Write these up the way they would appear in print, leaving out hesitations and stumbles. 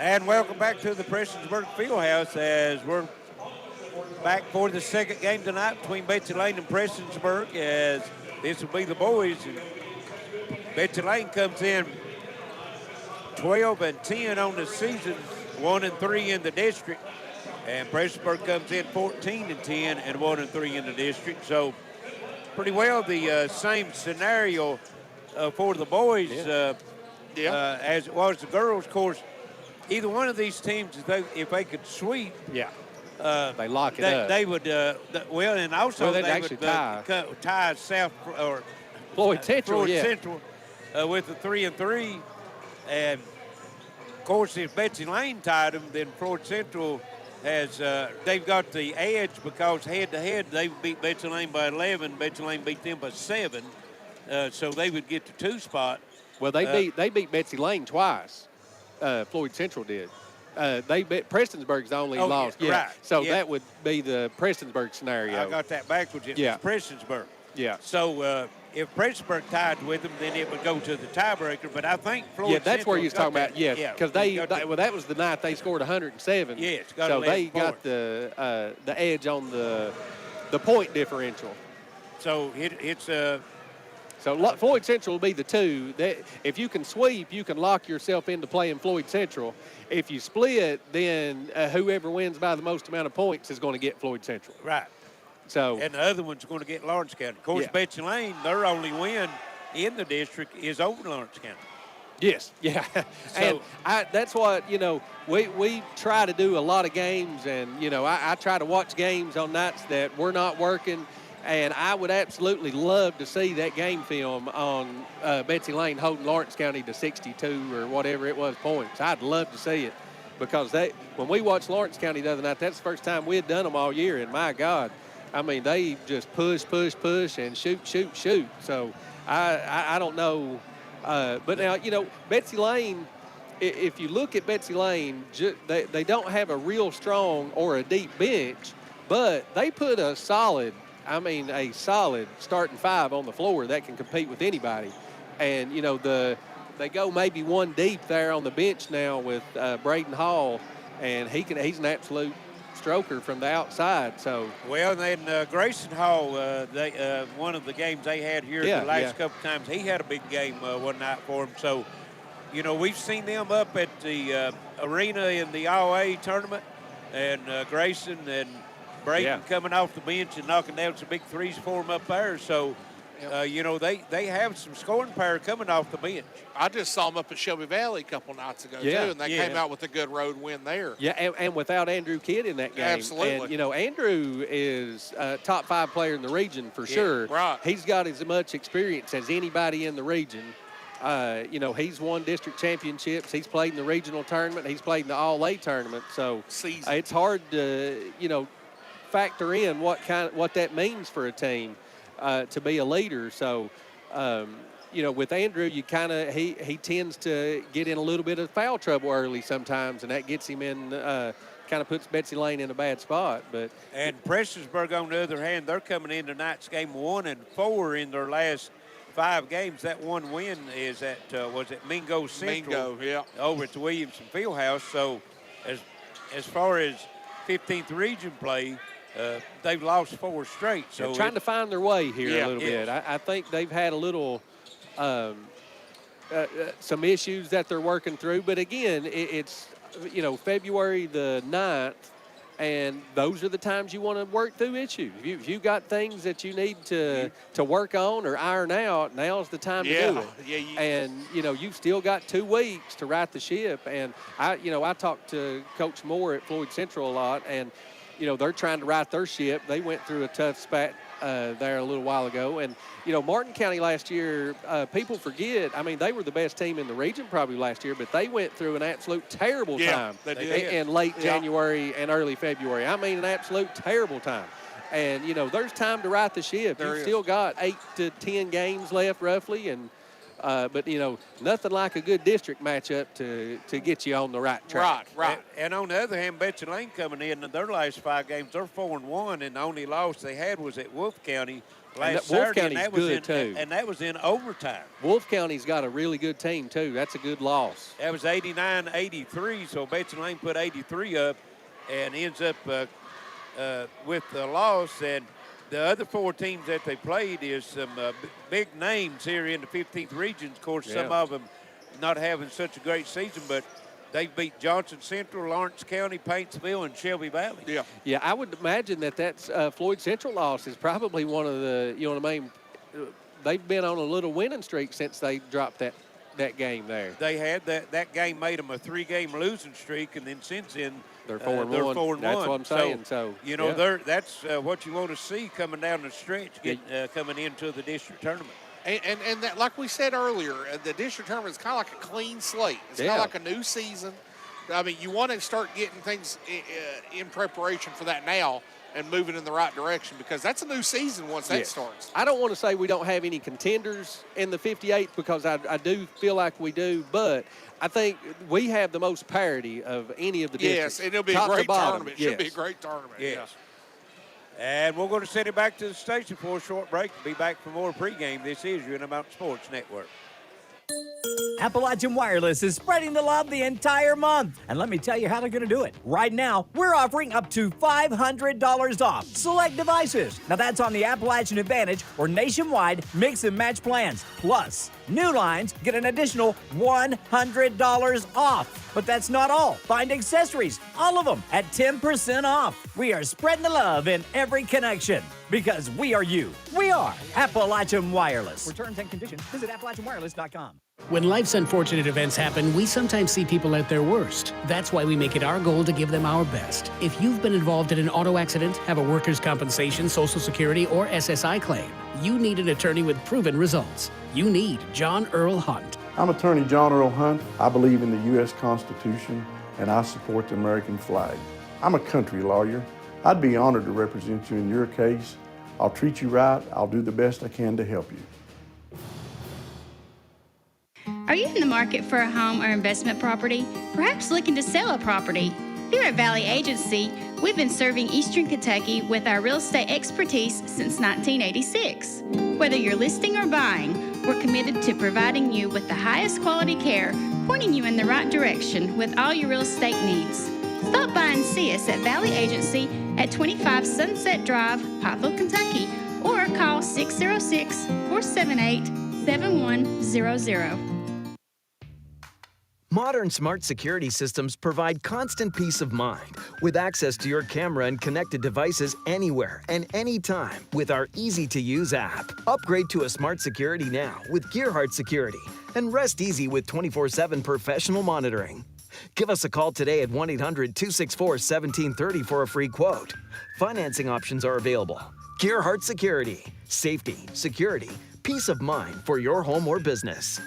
And welcome back to the Prestonsburg Fieldhouse as we're back for the second game tonight between Betsy Layne and Prestonsburg, as this will be the boys. And Betsy Layne comes in 12-10 on the season, 1-3 in the district. And Prestonsburg comes in 14-10 and 1-3 in the district. So pretty well the same scenario for the boys as it was the girls. Of course, either one of these teams, if they could sweep, they lock it up. They would, and also they actually would tie South or Floyd Central, Central with the 3-3. And of course, if Betsy Layne tied them, then Floyd Central has they've got the edge because head-to-head they beat Betsy Layne by 11. Betsy Layne beat them by 7, so they would get the 2 spot. Well, they beat Betsy Layne twice. Floyd Central did. Prestonsburg's the only loss. Right. So that would be the Prestonsburg scenario. I got that backwards. It was Prestonsburg. Yeah. So if Prestonsburg tied with them, then it would go to the tiebreaker. But I think Floyd that's Central where you was talking about. Because that was the night they scored 107. Yes. So they got the edge on the point differential. So it's So Floyd Central will be the 2. If you can sweep, you can lock yourself into playing Floyd Central. If you split, then whoever wins by the most amount of points is going to get Floyd Central. Right. So and the other one's going to get Lawrence County. Of course, Betsy Layne, their only win in the district is over Lawrence County. Yes, yeah. So, and that's what, we try to do a lot of games, and, I try to watch games on nights that we're not working. And I would absolutely love to see that game film on Betsy Layne holding Lawrence County to 62 or whatever it was points. I'd love to see it because when we watched Lawrence County the other night, that's the first time we had done them all year. And, my God, I mean, they just push, and shoot. So I don't know. But now, Betsy Layne, if you look at Betsy Layne, they don't have a real strong or a deep bench, but they put a solid starting 5 on the floor that can compete with anybody. And, they go maybe one deep there on the bench now with Braden Hall, and he's an absolute stroker from the outside. So well, then Grayson Hall, one of the games they had here the last couple times, he had a big game one night for them. So, we've seen them up at the arena in the All-A tournament, and Grayson and Braden coming off the bench and knocking down some big threes for them up there. So, they have some scoring power coming off the bench. I just saw them up at Shelby Valley a couple nights ago, too, and they came out with a good road win there. Yeah, and without Andrew Kidd in that game. Absolutely. And, Andrew is a top 5 player in the region for sure. Right. He's got as much experience as anybody in the region. He's won district championships. He's played in the regional tournament. He's played in the All-A tournament. So it's hard to, factor in what that means for a team to be a leader. So, with Andrew, he tends to get in a little bit of foul trouble early sometimes, and that gets him in, kind of puts Betsy Layne in a bad spot. And Prestonsburg, on the other hand, they're coming in tonight's game 1-4 in their last 5 games. That one win is at was it Mingo Central? Over at the Williamson Fieldhouse. So, as far as 15th region play, they've lost 4 straight. So they're trying to find their way here a little bit. I think they've had a little some issues that they're working through. But again, it's February the 9th, and those are the times you want to work through issues. If you got things that you need to work on or iron out, now's the time to do it. And you've still got 2 weeks to right the ship. And I talked to Coach Moore at Floyd Central a lot, and they're trying to right their ship. They went through a tough spat there a little while ago. And, Martin County last year, people forget, they were the best team in the region probably last year, but they went through an absolute terrible time in late January and early February. An absolute terrible time. And, there's time to right the ship. You've still got 8 to 10 games left roughly, and but, nothing like a good district matchup to get you on the right track. Right. And on the other hand, Betsy Layne coming in their last 5 games, they're 4-1, and the only loss they had was at Wolfe County last Wolf Saturday, County's good, too. And that was in overtime. Wolf County's got a really good team, too. That's a good loss. That was 89-83, so Betsy Layne put 83 up and ends up with the loss. And the other 4 teams that they played is some big names here in the 15th region. Of course, some of them not having such a great season, but they beat Johnson Central, Lawrence County, Paintsville, and Shelby Valley. Yeah, I would imagine that's Floyd Central loss is probably one of the, you know what I mean, they've been on a little winning streak since they dropped that game there. They had that game made them a 3-game losing streak, and then since then they're 4-1. That's what I'm saying. So you know, that's what you want to see coming down the stretch, coming into the district tournament. And that, like we said earlier, the district tournament is kind of like a clean slate. It's kind of like a new season. I mean, you want to start getting things in preparation for that now and moving in the right direction, because that's a new season once that starts. I don't want to say we don't have any contenders in the 58, because I do feel like we do, but I think we have the most parity of any of the districts. Yes, and it'll be a great tournament. It should be a great tournament. Yes. And we're going to send it back to the station for a short break. We'll be back for more pregame. This is your Intermountain Sports Network. Appalachian Wireless is spreading the love the entire month. And let me tell you how they're going to do it. Right now, we're offering up to $500 off select devices. Now that's on the Appalachian Advantage or nationwide mix and match plans. Plus, new lines get an additional $100 off. But that's not all. Find accessories, all of them, at 10% off. We are spreading the love in every connection, because we are you. We are Appalachian Wireless. For terms and conditions, visit AppalachianWireless.com. When life's unfortunate events happen, we sometimes see people at their worst. That's why we make it our goal to give them our best. If you've been involved in an auto accident, have a workers' compensation, Social Security, or SSI claim, you need an attorney with proven results. You need John Earl Hunt. I'm attorney John Earl Hunt. I believe in the U.S. Constitution, and I support the American flag. I'm a country lawyer. I'd be honored to represent you in your case. I'll treat you right. I'll do the best I can to help you. Are you in the market for a home or investment property? Perhaps looking to sell a property? Here at Valley Agency, we've been serving Eastern Kentucky with our real estate expertise since 1986. Whether you're listing or buying, we're committed to providing you with the highest quality care, pointing you in the right direction with all your real estate needs. Stop by and see us at Valley Agency at 25 Sunset Drive, Pikeville, Kentucky, or call 606-478-7100. Modern smart security systems provide constant peace of mind with access to your camera and connected devices anywhere and anytime with our easy-to-use app. Upgrade to a smart security now with Gearheart Security and rest easy with 24/7 professional monitoring. Give us a call today at 1-800-264-1730 for a free quote. Financing options are available. Gearheart Security. Safety, security, peace of mind for your home or business.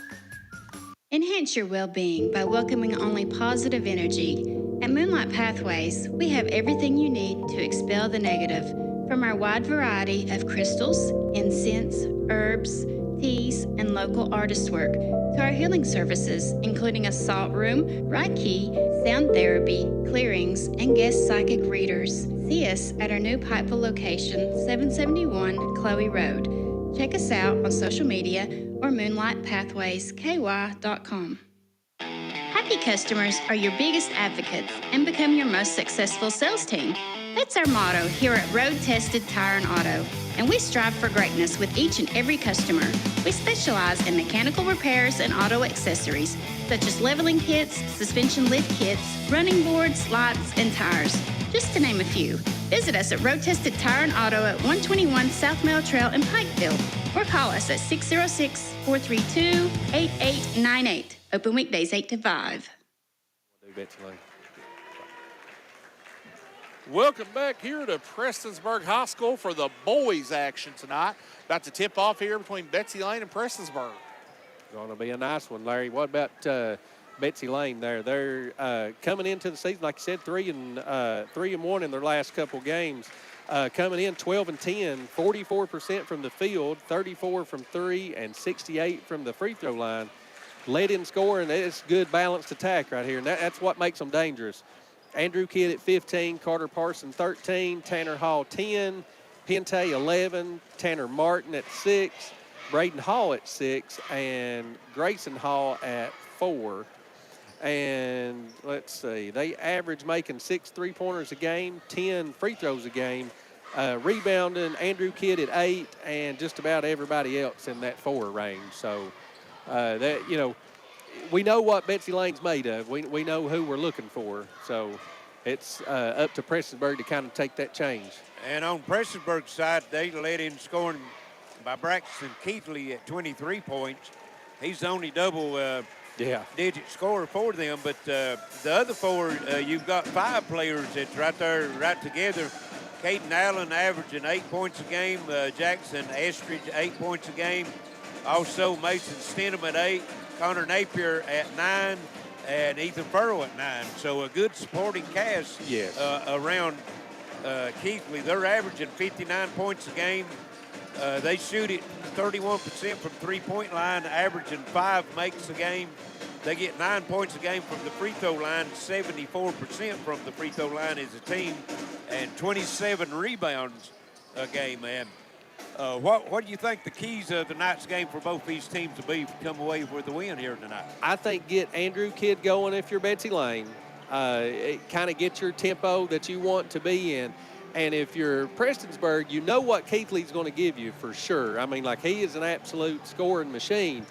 Enhance your well-being by welcoming only positive energy. At Moonlight Pathways, we have everything you need to expel the negative, from our wide variety of crystals, incense, herbs, teas, and local artist work, to our healing services, including a salt room, Reiki, sound therapy, clearings, and guest psychic readers. See us at our new Pikeville location, 771 Chloe Road. Check us out on social media or moonlightpathwaysky.com. Happy customers are your biggest advocates and become your most successful sales team. That's our motto here at Roadtested Tire and Auto, and we strive for greatness with each and every customer. We specialize in mechanical repairs and auto accessories, such as leveling kits, suspension lift kits, running boards, lights, and tires, just to name a few. Visit us at Roadtested Tire and Auto at 121 South Mail Trail in Pikeville, or call us at 606-432-8898. Open weekdays 8 to 5. Welcome back here to Prestonsburg High School for the boys' action tonight. About to tip off here between Betsy Layne and Prestonsburg. Going to be a nice one, Larry. What about Betsy Layne there? They're coming into the season, like you said, 3-1 in their last couple games. Coming in 12-10, 44% from the field, 34 from three, and 68 from the free throw line. Led in scoring. It's good balanced attack right here, and that's what makes them dangerous. Andrew Kidd at 15, Carter Parson 13, Tanner Hall 10, Pente 11, Tanner Martin at 6, Braden Hall at 6, and Grayson Hall at 4. And let's see, they average making 6 3-pointers a game, 10 free throws a game, rebounding Andrew Kidd at 8, and just about everybody else in that 4 range. So that, you know, we know what Betsy Layne's made of. We know who we're looking for. So it's up to Prestonsburg to kind of take that change. And on Prestonsburg's side, they led in scoring by Braxton Keithley at 23 points. He's the only double-digit scorer for them. But the other 4, you've got 5 players that's right there, right together. Caden Allen averaging 8 points a game. Jackson Estridge, 8 points a game. Also Mason Stenham at 8. Connor Napier at 9. And Ethan Furrow at 9. So a good supporting cast around Keithley. They're averaging 59 points a game. They shoot it 31% from three-point line, averaging 5 makes a game. They get 9 points a game from the free throw line, 74% from the free throw line as a team, and 27 rebounds a game, man. What do you think the keys of tonight's game for both these teams to be to come away with the win here tonight? I think get Andrew Kidd going if you're Betsy Layne. Kind of get your tempo that you want to be in. And if you're Prestonsburg, you know what Keithley's going to give you for sure. I mean, like, he is an absolute scoring machine.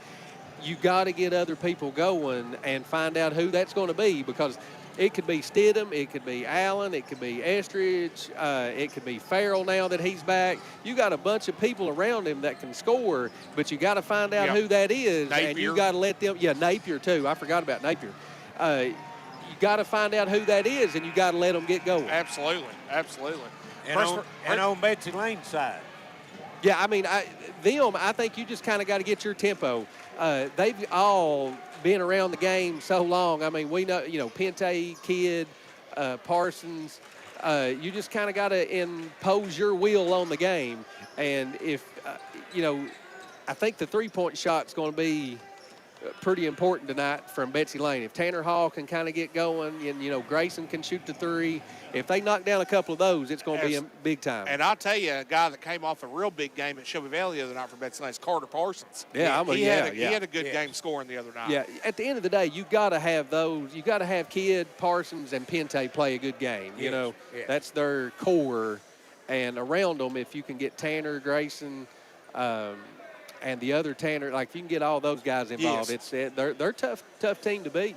You got to get other people going and find out who that's going to be, because it could be Stidham, it could be Allen, it could be Estridge, it could be Farrell now that he's back. You got a bunch of people around him that can score, but you got to find out who that is. Napier. And you got to let them. Yeah, Napier too. I forgot about Napier. You got to find out who that is, and you got to let them get going. Absolutely. And on Betsy Layne's side. Yeah, I mean, I think you just kind of got to get your tempo. They've all been around the game so long. I mean, we know, Pente, Kidd, Parsons. You just kind of got to impose your will on the game. And if, I think the three-point shot's going to be pretty important tonight from Betsy Layne. If Tanner Hall can kind of get going and, Grayson can shoot the 3, if they knock down a couple of those, it's going to be a big time. And I'll tell you, a guy that came off a real big game at Shelby Valley the other night for Betsy Layne is Carter Parsons. Yeah, he had a good game scoring the other night. Yeah, at the end of the day, you got to have those. You got to have Kidd, Parsons, and Pente play a good game. That's their core. And around them, if you can get Tanner, Grayson, and the other Tanner, like if you can get all those guys involved, they're a tough team to beat.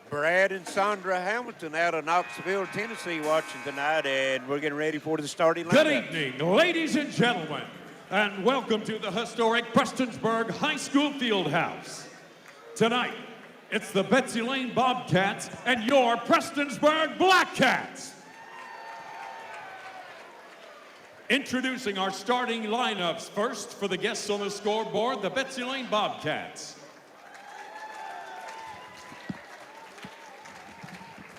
Brad and Sandra Hamilton out of Knoxville, Tennessee, watching tonight, and we're getting ready for the starting lineup. Good evening, ladies and gentlemen, and welcome to the historic Prestonsburg High School Fieldhouse. Tonight, it's the Betsy Layne Bobcats and your Prestonsburg Blackcats. Introducing our starting lineups. First, for the guests on the scoreboard, the Betsy Layne Bobcats.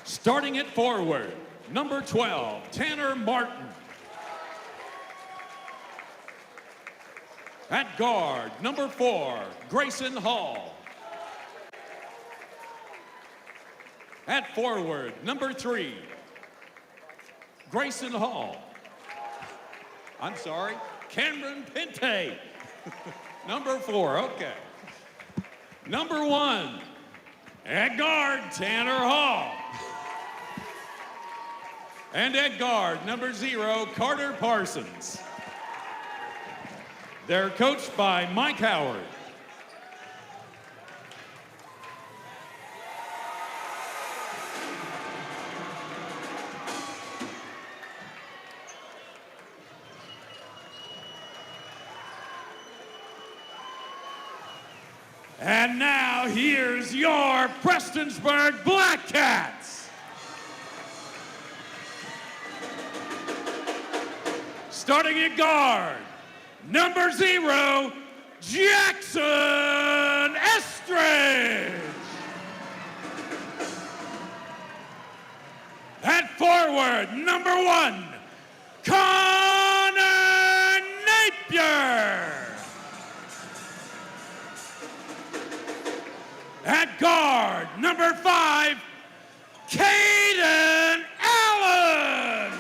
Starting at forward, number 12, Tanner Martin. At guard, number 4, Grayson Hall. At forward, number 3, Grayson Hall. I'm sorry, Cameron Pente. Number 4, okay. Number 1, at guard, Tanner Hall. And at guard, number 0, Carter Parsons. They're coached by Mike Howard. And now, here's your Prestonsburg Blackcats. Starting at guard, number 0, Jackson Estridge. At forward, number 1, Connor Napier. At guard, number 5, Caden Allen.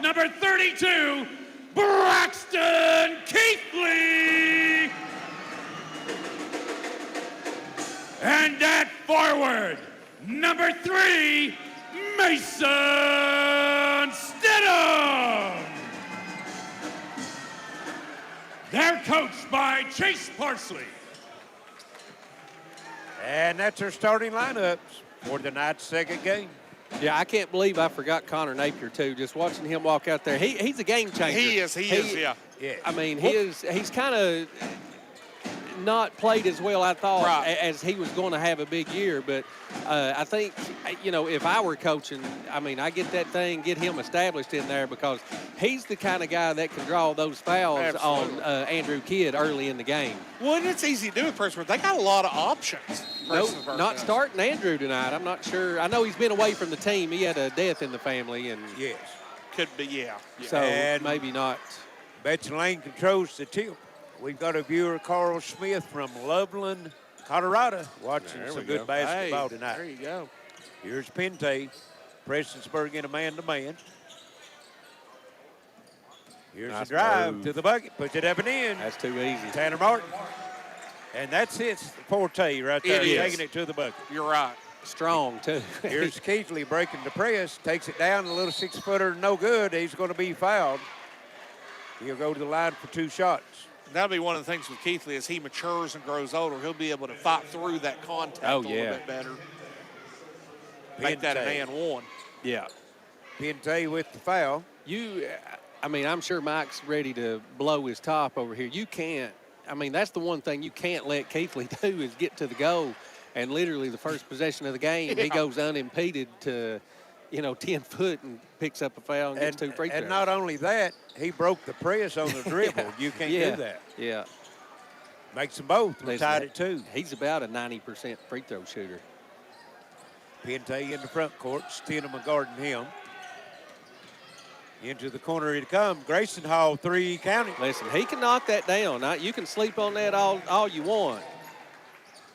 number 32, Braxton Keithley. And at forward, number 3, Mason Stidham. They're coached by Chase Parsley. And that's our starting lineups for tonight's second game. Yeah, I can't believe I forgot Connor Napier, too. Just watching him walk out there. He's a game changer. He is, yeah. I mean, he's kind of not played as well, I thought, as he was going to have a big year. But I think, you know, if I were coaching, I mean, I get that thing, get him established in there because he's the kind of guy that can draw those fouls on Andrew Kidd early in the game. Well, and it's easy to do with Prestonsburg. They got a lot of options. No, not starting Andrew tonight. I'm not sure. I know he's been away from the team. He had a death in the family. And yes. Could be, yeah. So and maybe not. Betsy Layne controls the tip. We've got a viewer, Carl Smith from Loveland, Colorado, watching some good basketball tonight. There you go. Here's Pente. Prestonsburg in a man-to-man. Here's the drive to the bucket. Puts it up and in. That's too easy. Tanner Martin. And that's his forte right there, taking it to the bucket. You're right. Strong, too. Here's Keithley breaking the press. Takes it down, a little six-footer, no good. He's going to be fouled. He'll go to the line for 2 shots. That'll be one of the things with Keithley as he matures and grows older. He'll be able to fight through that contact a little bit better. Make that an and one. Yeah. Pente with the foul. I mean, I'm sure Mike's ready to blow his top over here. You can't. I mean, that's the one thing you can't let Keithley do is get to the goal. And literally the first possession of the game, he goes unimpeded to, 10 foot and picks up a foul and gets 2 free throws. And not only that, he broke the press on the dribble. You can't do that. Yeah. Makes them both. We tied at 2. He's about a 90% free throw shooter. Pente in the front court. Stidham guarding him. Into the corner it comes. Grayson Hall, 3 counting. Listen, he can knock that down. You can sleep on that all you want.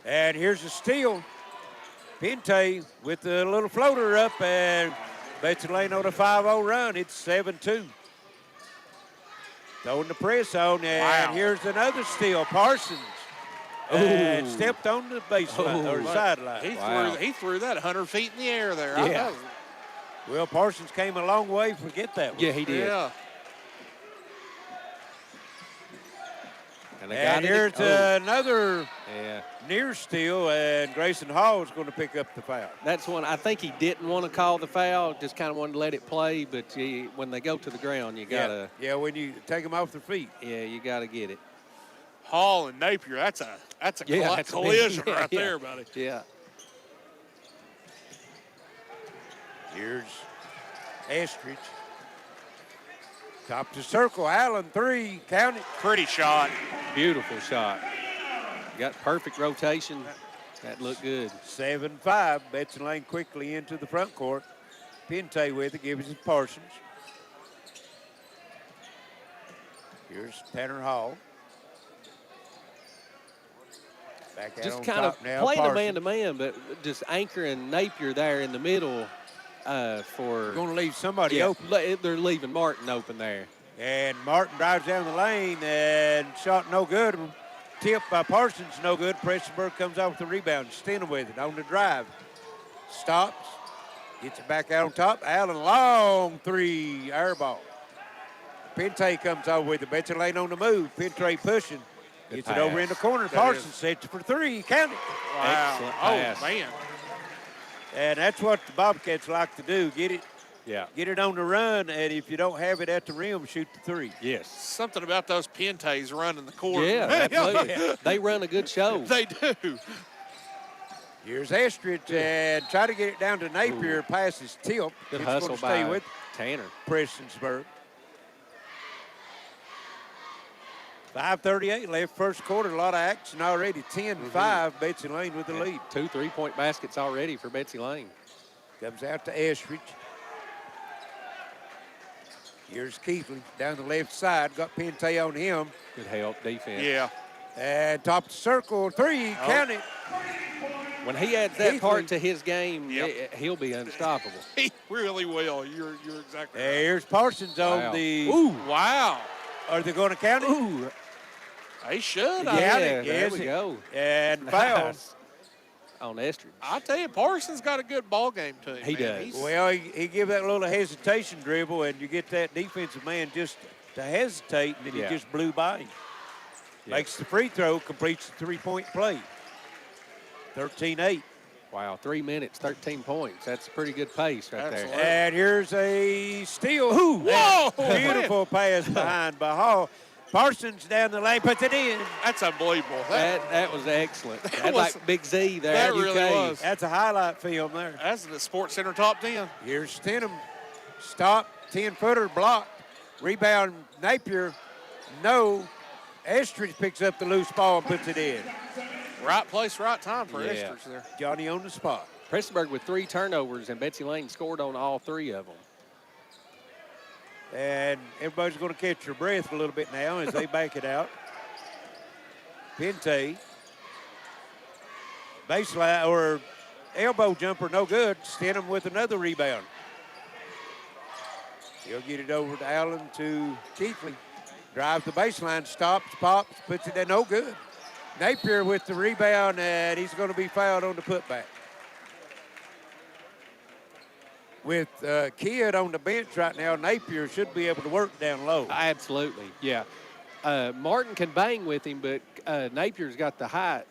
And here's a steal. Pente with a little floater up, and Betsy Layne on a 5-0 run. It's 7-2. Throwing the press on, and here's another steal. Parsons and stepped on the baseline or sideline. He threw that 100 feet in the air there. Yeah. Well, Parsons came a long way. Forget that one. Yeah, he did. Yeah. And here's another near steal, and Grayson Hall is going to pick up the foul. That's one. I think he didn't want to call the foul, just kind of wanted to let it play. But when they go to the ground, you got to. Yeah, when you take them off their feet. Yeah, you got to get it. Hall and Napier, that's a collision right there, buddy. Yeah. Here's Estridge. Top to circle. Allen, 3. Count it. Pretty shot. Beautiful shot. Got perfect rotation. That looked good. 7-5. Betsy Layne quickly into the front court. Pente with it. Gives it to Parsons. Here's Tanner Hall. Back out just on kind of top now. playing Parsons. a man-to-man, but just anchoring Napier there in the middle for. Going to leave somebody open. They're leaving Martin open there. And Martin drives down the lane and shot no good. Tip by Parsons, no good. Prestonsburg comes out with the rebound. Stidham with it on the drive. Stops. Gets it back out on top. Allen, long 3, air ball. Pente comes over with it. Betsy Layne on the move. Pente pushing. Gets it over in the corner. Parsons sets it for 3. Count it. Wow. Excellent Oh, pass. man. And that's what the Bobcats like to do. Get it on the run, and if you don't have it at the rim, shoot the 3. Yes. Something about those Pentes running the court. Yeah, absolutely. They run a good show. They do. Here's Estridge and try to get it down to Napier. Passes tip. Good It's hustle going to stay by with Tanner. Prestonsburg. 5:38 left first quarter. A lot of action already. 10-5. Betsy Layne with the lead. 2 3-point baskets already for Betsy Layne. Comes out to Estridge. Here's Keithley down the left side. Got Pente on him. Good help defense. Yeah. And top of the circle. 3. Count it. When he adds that Keithley. part to his game, he'll be unstoppable. He really will. You're exactly right. Here's Parsons on the. Ooh, wow. Are they going to count it? Ooh. They should. Yeah, it. there Yes, we go. And fouls. On Estridge. I tell you, Parsons got a good ball game to him. He man. does. He's- Well, he give that little hesitation dribble, and you get that defensive man just to hesitate, and then he just blew by him. Makes the free throw, completes the three-point play. 13-8. Wow, 3 minutes, 13 points. That's a pretty good pace right Absolutely. there. And here's a steal. Ooh, Whoa! beautiful pass behind by Hall. Parsons down the lane, puts it in. That's unbelievable. That was excellent. That's was- like Big Z there. that at really UK. was. That's a highlight film there. That's the Sports Center top 10. Here's Stenham. Stop, 10-footer blocked. Rebound, Napier. No. Estridge picks up the loose ball and puts it in. Right place, right time for Yeah. Estridge there. Johnny on the spot. Prestonsburg with 3 turnovers, and Betsy Layne scored on all 3 of them. And everybody's going to catch their breath a little bit now as they back it out. Pente. Baseline or elbow jumper, no good. Stenham with another rebound. He'll get it over to Allen to Keithley. Drives the baseline, stops, pops, puts it in, no good. Napier with the rebound, and he's going to be fouled on the putback. With Kidd on the bench right now, Napier should be able to work down low. Absolutely, yeah. Martin can bang with him, but Napier's got the height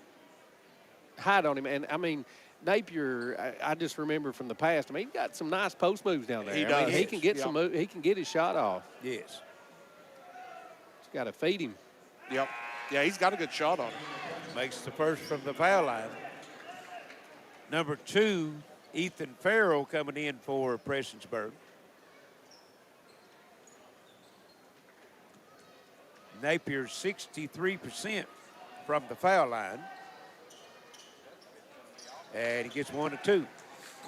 on him. And, I mean, Napier, I just remember from the past, I mean, he got some nice post moves down there. He I does. mean, he can get he can get his shot off. Yes. Just got to feed him. Yep. Yeah, he's got a good shot on him. Makes the first from the foul line. Number 2, Ethan Farrell coming in for Prestonsburg. Napier 63% from the foul line. And he gets 1 or 2.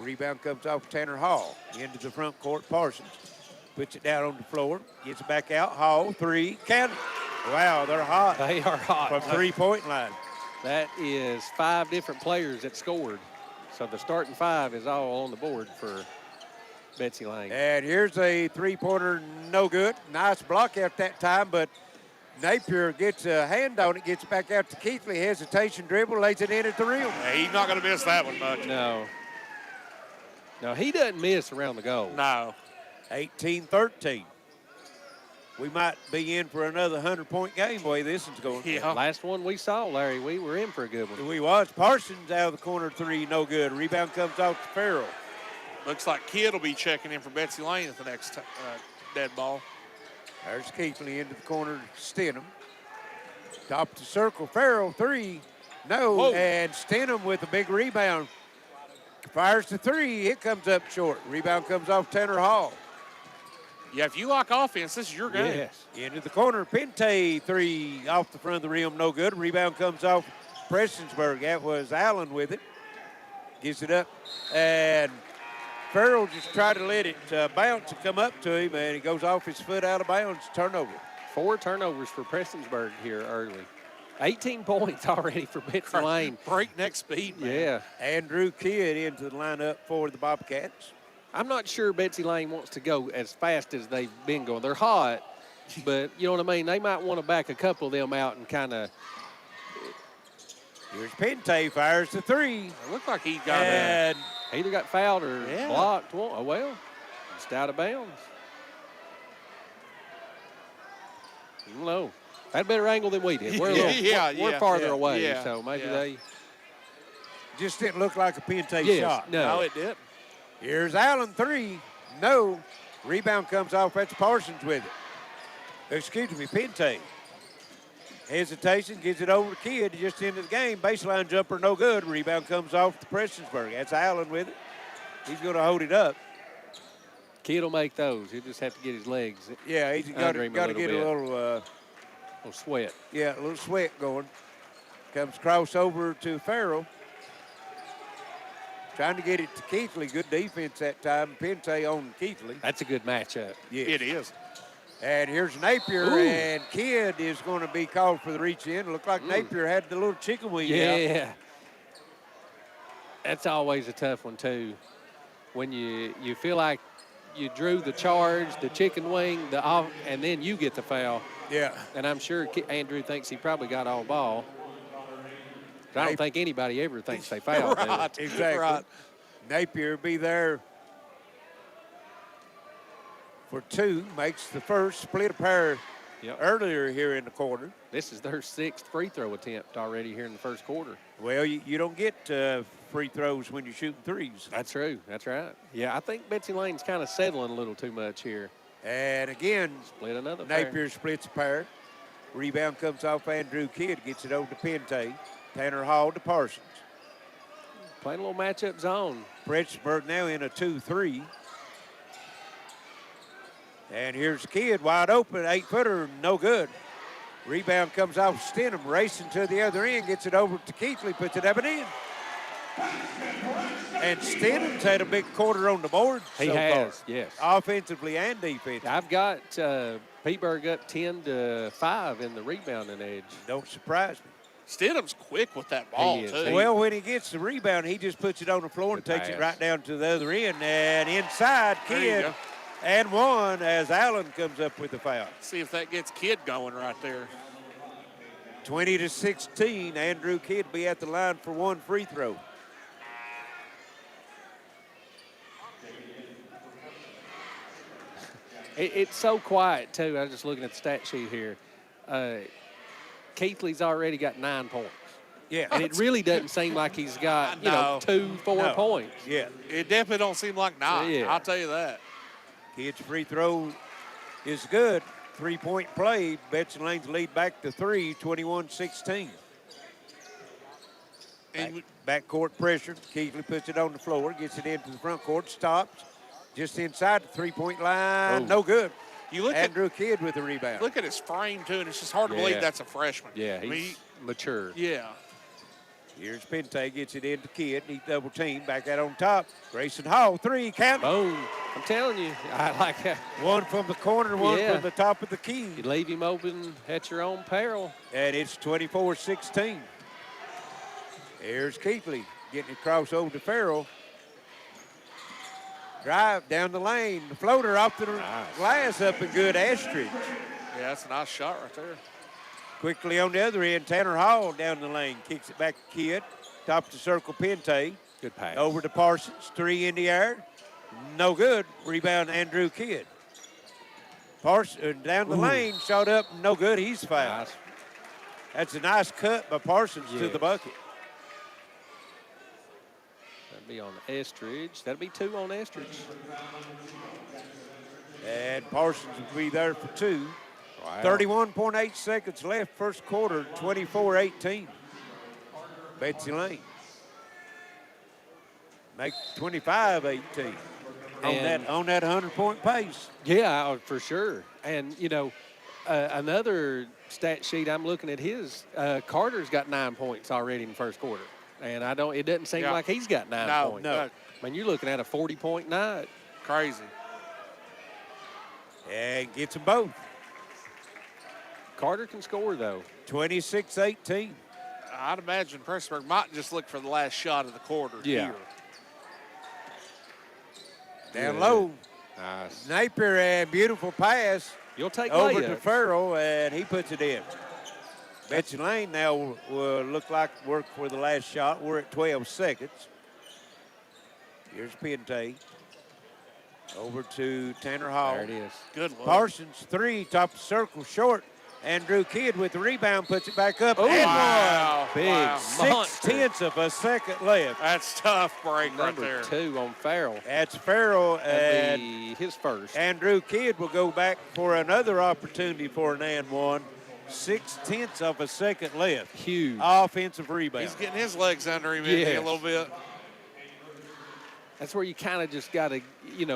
Rebound comes off Tanner Hall. Into the front court, Parsons. Puts it down on the floor. Gets it back out. Hall, 3, count it. Wow, they're hot. They are hot. From 3-point line. That is 5 different players that scored. So the starting 5 is all on the board for Betsy Layne. And here's a 3-pointer, no good. Nice block out that time, but Napier gets a hand on it, gets it back out to Keithley. Hesitation dribble, lays it in at the rim. Yeah, he's not going to miss that one much. No. No, he doesn't miss around the goal. No. 18-13. We might be in for another 100-point game the way this is going. Yeah. Last one we saw, Larry, we were in for a good one. We was. Parsons out of the corner, 3, no good. Rebound comes off to Farrell. Looks like Kidd will be checking in for Betsy Layne at the next dead ball. There's Keithley into the corner, Stenham. Top of the circle, Farrell, 3, no. Whoa. And Stenham with a big rebound. Fires the 3, it comes up short. Rebound comes off Tanner Hall. Yeah, if you like offense, this is your game. Yes. Into the corner, Pente, 3 off the front of the rim, no good. Rebound comes off Prestonsburg. That was Allen with it. Gives it up. And Farrell just tried to let it bounce and come up to him, and he goes off his foot out of bounds. Turnover. 4 turnovers for Prestonsburg here early. 18 points already for Betsy Layne. Breakneck speed, man. Yeah. Andrew Kidd into the lineup for the Bobcats. I'm not sure Betsy Layne wants to go as fast as they've been going. They're hot, but you know what I mean? They might want to back a couple of them out and kind of. Here's Pente, fires the 3. It looked like he got And either got fouled or Yeah. blocked. Well, just out of bounds. I don't know. Had a better angle than we did. We're, a little, we're farther away, so maybe they. just didn't look like a Pente Yes, shot. no. No, it did. Here's Allen, 3, no. Rebound comes off. That's Parsons with it. Excuse me, Pente. Hesitation, gives it over to Kidd just into the game. Baseline jumper, no good. Rebound comes off to Prestonsburg. That's Allen with it. He's going to hold it up. Kid will make those. He'll just have to get his legs. Yeah, he's got Under to him get a bit. little, little sweat. yeah, a little sweat going. Comes crossover to Farrell. Trying to get it to Keithley. Good defense that time. Pente on Keithley. That's a good matchup. Yes. It is. And here's Napier, Ooh. and Kidd is going to be called for the reach in. Looked like Napier had the little chicken wing out. Yeah. That's always a tough one, too. When you feel like you drew the charge, the chicken wing, and then you get the foul. Yeah. And I'm sure Andrew thinks he probably got all ball. But I don't think anybody ever thinks they fouled. Right, exactly. Right. Napier be there for 2, makes the first, split a pair earlier here in the quarter. This is their 6th free throw attempt already here in the first quarter. Well, you don't get free throws when you're shooting threes. That's true. That's right. Yeah, I think Betsy Layne's kind of settling a little too much here. And again, split another Napier pair. splits a pair. Rebound comes off Andrew Kidd, gets it over to Pente. Tanner Hall to Parsons. Playing a little matchup zone. Pretsonsburg now in a 2-3. And here's Kidd wide open, 8-footer, no good. Rebound comes off Stenham, racing to the other end, gets it over to Keithley, puts it up and in. And Stenham's had a big quarter on the board He so has, far, yes. offensively and defensively. I've got Petersburg up 10-5 in the rebounding edge. Don't surprise me. Stidham's quick with that ball, He is. too. Well, when he gets the rebound, he just puts it on the floor and takes it right down to the other end. And inside, There you Kidd, go. and one as Allen comes up with the foul. See if that gets Kidd going right there. 20-16, Andrew Kidd be at the line for 1 free throw. It's so quiet, too. I was just looking at the stat sheet here. Keithley's already got 9 points. Yeah. And it really doesn't seem like he's got, 2-4 points. Yeah. It definitely don't seem like 9. Yeah. I'll tell you that. Kidd's free throw is good. 3-point play. Betsy Layne's lead back to 3, 21-16. Backcourt pressure. Keithley puts it on the floor, gets it into the front court, stops. Just inside the 3-point line, no good. You look Andrew Kidd with the rebound. Look at his frame, too, and it's just hard to believe that's a freshman. Yeah, he's mature. Yeah. Here's Pente, gets it into Kidd. He double team, back out on top. Grayson Hall, 3, count. Boom. I'm telling you, I like that. One from the corner, one from the top of the key. You leave him open at your own peril. And it's 24-16. Here's Keithley getting across over to Farrell. Drive down the lane. The floater off the glass up and good. Estridge. Yeah, that's a nice shot right there. Quickly on the other end, Tanner Hall down the lane. Kicks it back to Kidd. Top of the circle, Pente. Good pass. Over to Parsons. 3 in the air. No good. Rebound, Andrew Kidd. Parsons down the lane. Shot up. No good. He's fouled. Nice. That's a nice cut by Parsons to the bucket. That'll be on Estridge. That'll be 2 on Estridge. And Parsons will be there for 2. Wow. 31.8 seconds left, first quarter, 24-18. Betsy Layne. Make 25-18 on that 100-point pace. Yeah, for sure. And, another stat sheet I'm looking at his, Carter's got 9 points already in the first quarter. And it doesn't seem like he's got 9 points. No. I mean, you're looking at a 40-point night. Crazy. And gets them both. Carter can score, though. 26-18. I'd imagine Prestonsburg might just look for the last shot of the quarter here. Down low. Nice. Napier, and beautiful pass. You'll take over layups. to Farrell, and he puts it in. Betsy Layne now will look like work for the last shot. We're at 12 seconds. Here's Pente. Over to Tanner Hall. There it is. Good look. Parsons, 3, top of the circle, short. Andrew Kidd with the rebound, puts it back up. Oh, and wow. Big monster. 6/10 of a second left. That's tough break right Number there. 2 on Farrell. That's Farrell, That'll and be his first. Andrew Kidd will go back for another opportunity for an and one. 6/10 of a second left. Huge. Offensive rebound. He's getting his legs under him a little bit. That's where you kind of just got to,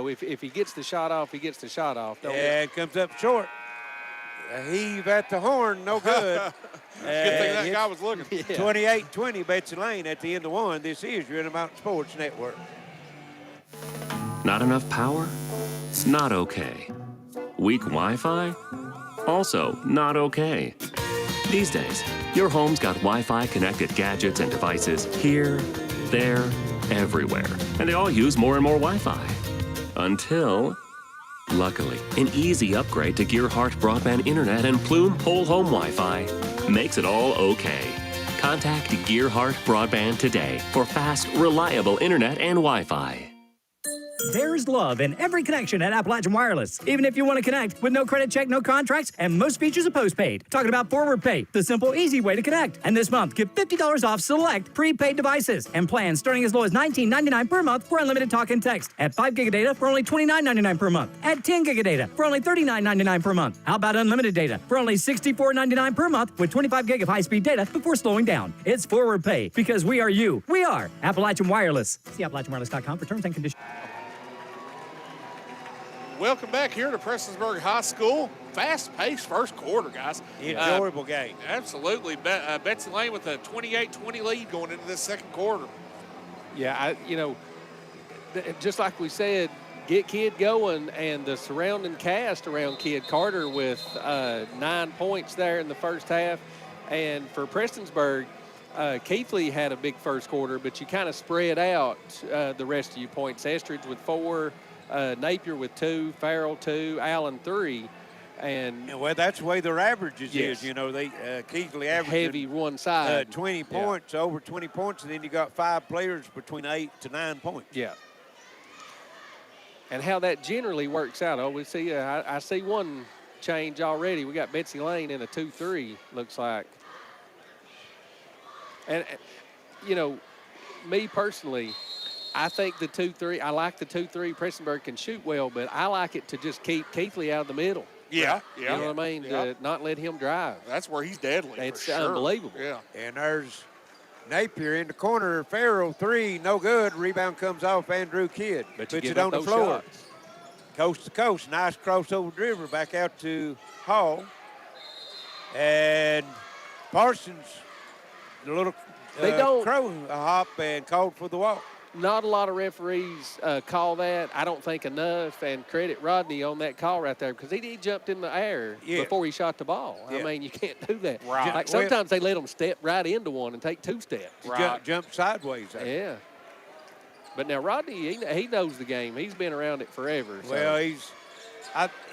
if he gets the shot off, he gets the shot off. And comes up short. A heave at the horn, no good. Good thing that guy was looking. 28-20, Betsy Layne at the end of 1. This is your Intermountain Sports Network. Not enough power? It's not okay. Weak Wi-Fi? Also not okay. These days, your home's got Wi-Fi connected gadgets and devices here, there, everywhere, and they all use more and more Wi-Fi. Until, luckily, an easy upgrade to Gearheart broadband internet and Plume whole home Wi-Fi makes it all okay. Contact Gearheart Broadband today for fast, reliable internet and Wi-Fi. There's love in every connection at Appalachian Wireless. Even if you want to connect with no credit check, no contracts, and most features are postpaid. Talking about Forward Pay, the simple, easy way to connect. And this month, get $50 off select prepaid devices and plans starting as low as $19.99 per month for unlimited talk and text. At 5 gig of data for only $29.99 per month. At 10 gig of data for only $39.99 per month. How about unlimited data for only $64.99 per month with 25 gig of high-speed data before slowing down? It's Forward Pay because we are you. We are Appalachian Wireless. See AppalachianWireless.com for terms and conditions. Welcome back here to Prestonsburg High School. Fast-paced first quarter, guys. Enjoyable game. Absolutely. Betsy Layne with a 28-20 lead going into this second quarter. Yeah, just like we said, get Kidd going, and the surrounding cast around Kidd. Carter with 9 points there in the first half. And for Prestonsburg, Keithley had a big first quarter, but you kind of spread out the rest of your points. Estridge with 4. Napier with 2, Farrell 2, Allen 3, and well, that's the way their averages yes. is. You know, they Keithley averaged heavy one side, 20 points, over 20 points, and then you got 5 players between 8 to 9 points. Yeah. And how that generally works out. Oh, we see. I see one change already. We got Betsy Layne in a 2-3. Looks like. And me personally, I think the 2-3, I like the 2-3. Prestonsburg can shoot well, but I like it to just keep Keithley out of the middle. Yeah. You know what I mean? Yeah. To not let him drive. That's where he's deadly. It's for sure. unbelievable. Yeah. And there's Napier in the corner. Farrell 3, no good. Rebound comes off Andrew Kidd. But puts it on the floor. Shots. Coast to coast. Nice crossover dribble back out to Hall. And Parsons, the little They don't crow hop and called for the walk. Not a lot of referees call that. I don't think enough. And credit Rodney on that call right there because he jumped in the air before he shot the ball. Yeah. I mean, you can't do that. Right. Like sometimes they let them step right into one and take 2 steps. Right. Jump sideways. Yeah. But now Rodney, he knows the game. He's been around it forever. So. Well,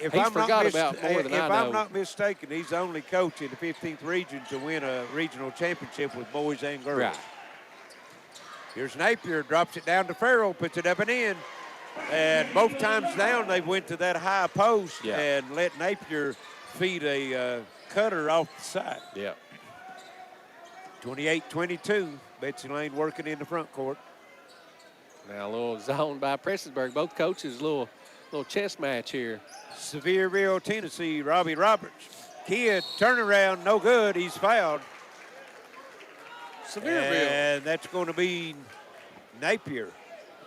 if I'm not mistaken, he's the only coach in the 15th region to win a regional championship with boys and girls. Right. Here's Napier, drops it down to Farrell, puts it up and in. And both times down, they went to that high post and let Napier feed a cutter off the side. Yeah. 28-22, Betsy Layne working in the front court. Now a little zone by Prestonsburg. Both coaches, little chess match here. Sevierville, Tennessee, Robbie Roberts. Kidd, turnaround, no good, he's fouled. Sevierville. And that's going to be Napier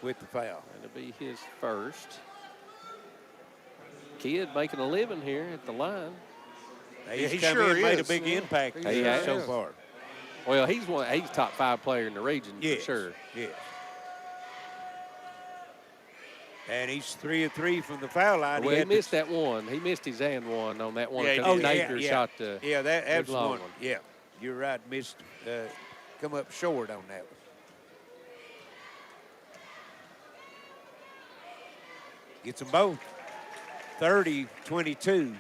with the foul. That'll be his first. Kidd making a living here at the line. He's come in, made a big impact so far. Well, he's top 5 player in the region for sure. Yes. And he's 3 of 3 from the foul line. Well, he missed that one. He missed his and one on that one. Napier shot the that's long one. Yeah, you're right. Missed. Come up short on that one. Gets them both. 30-22.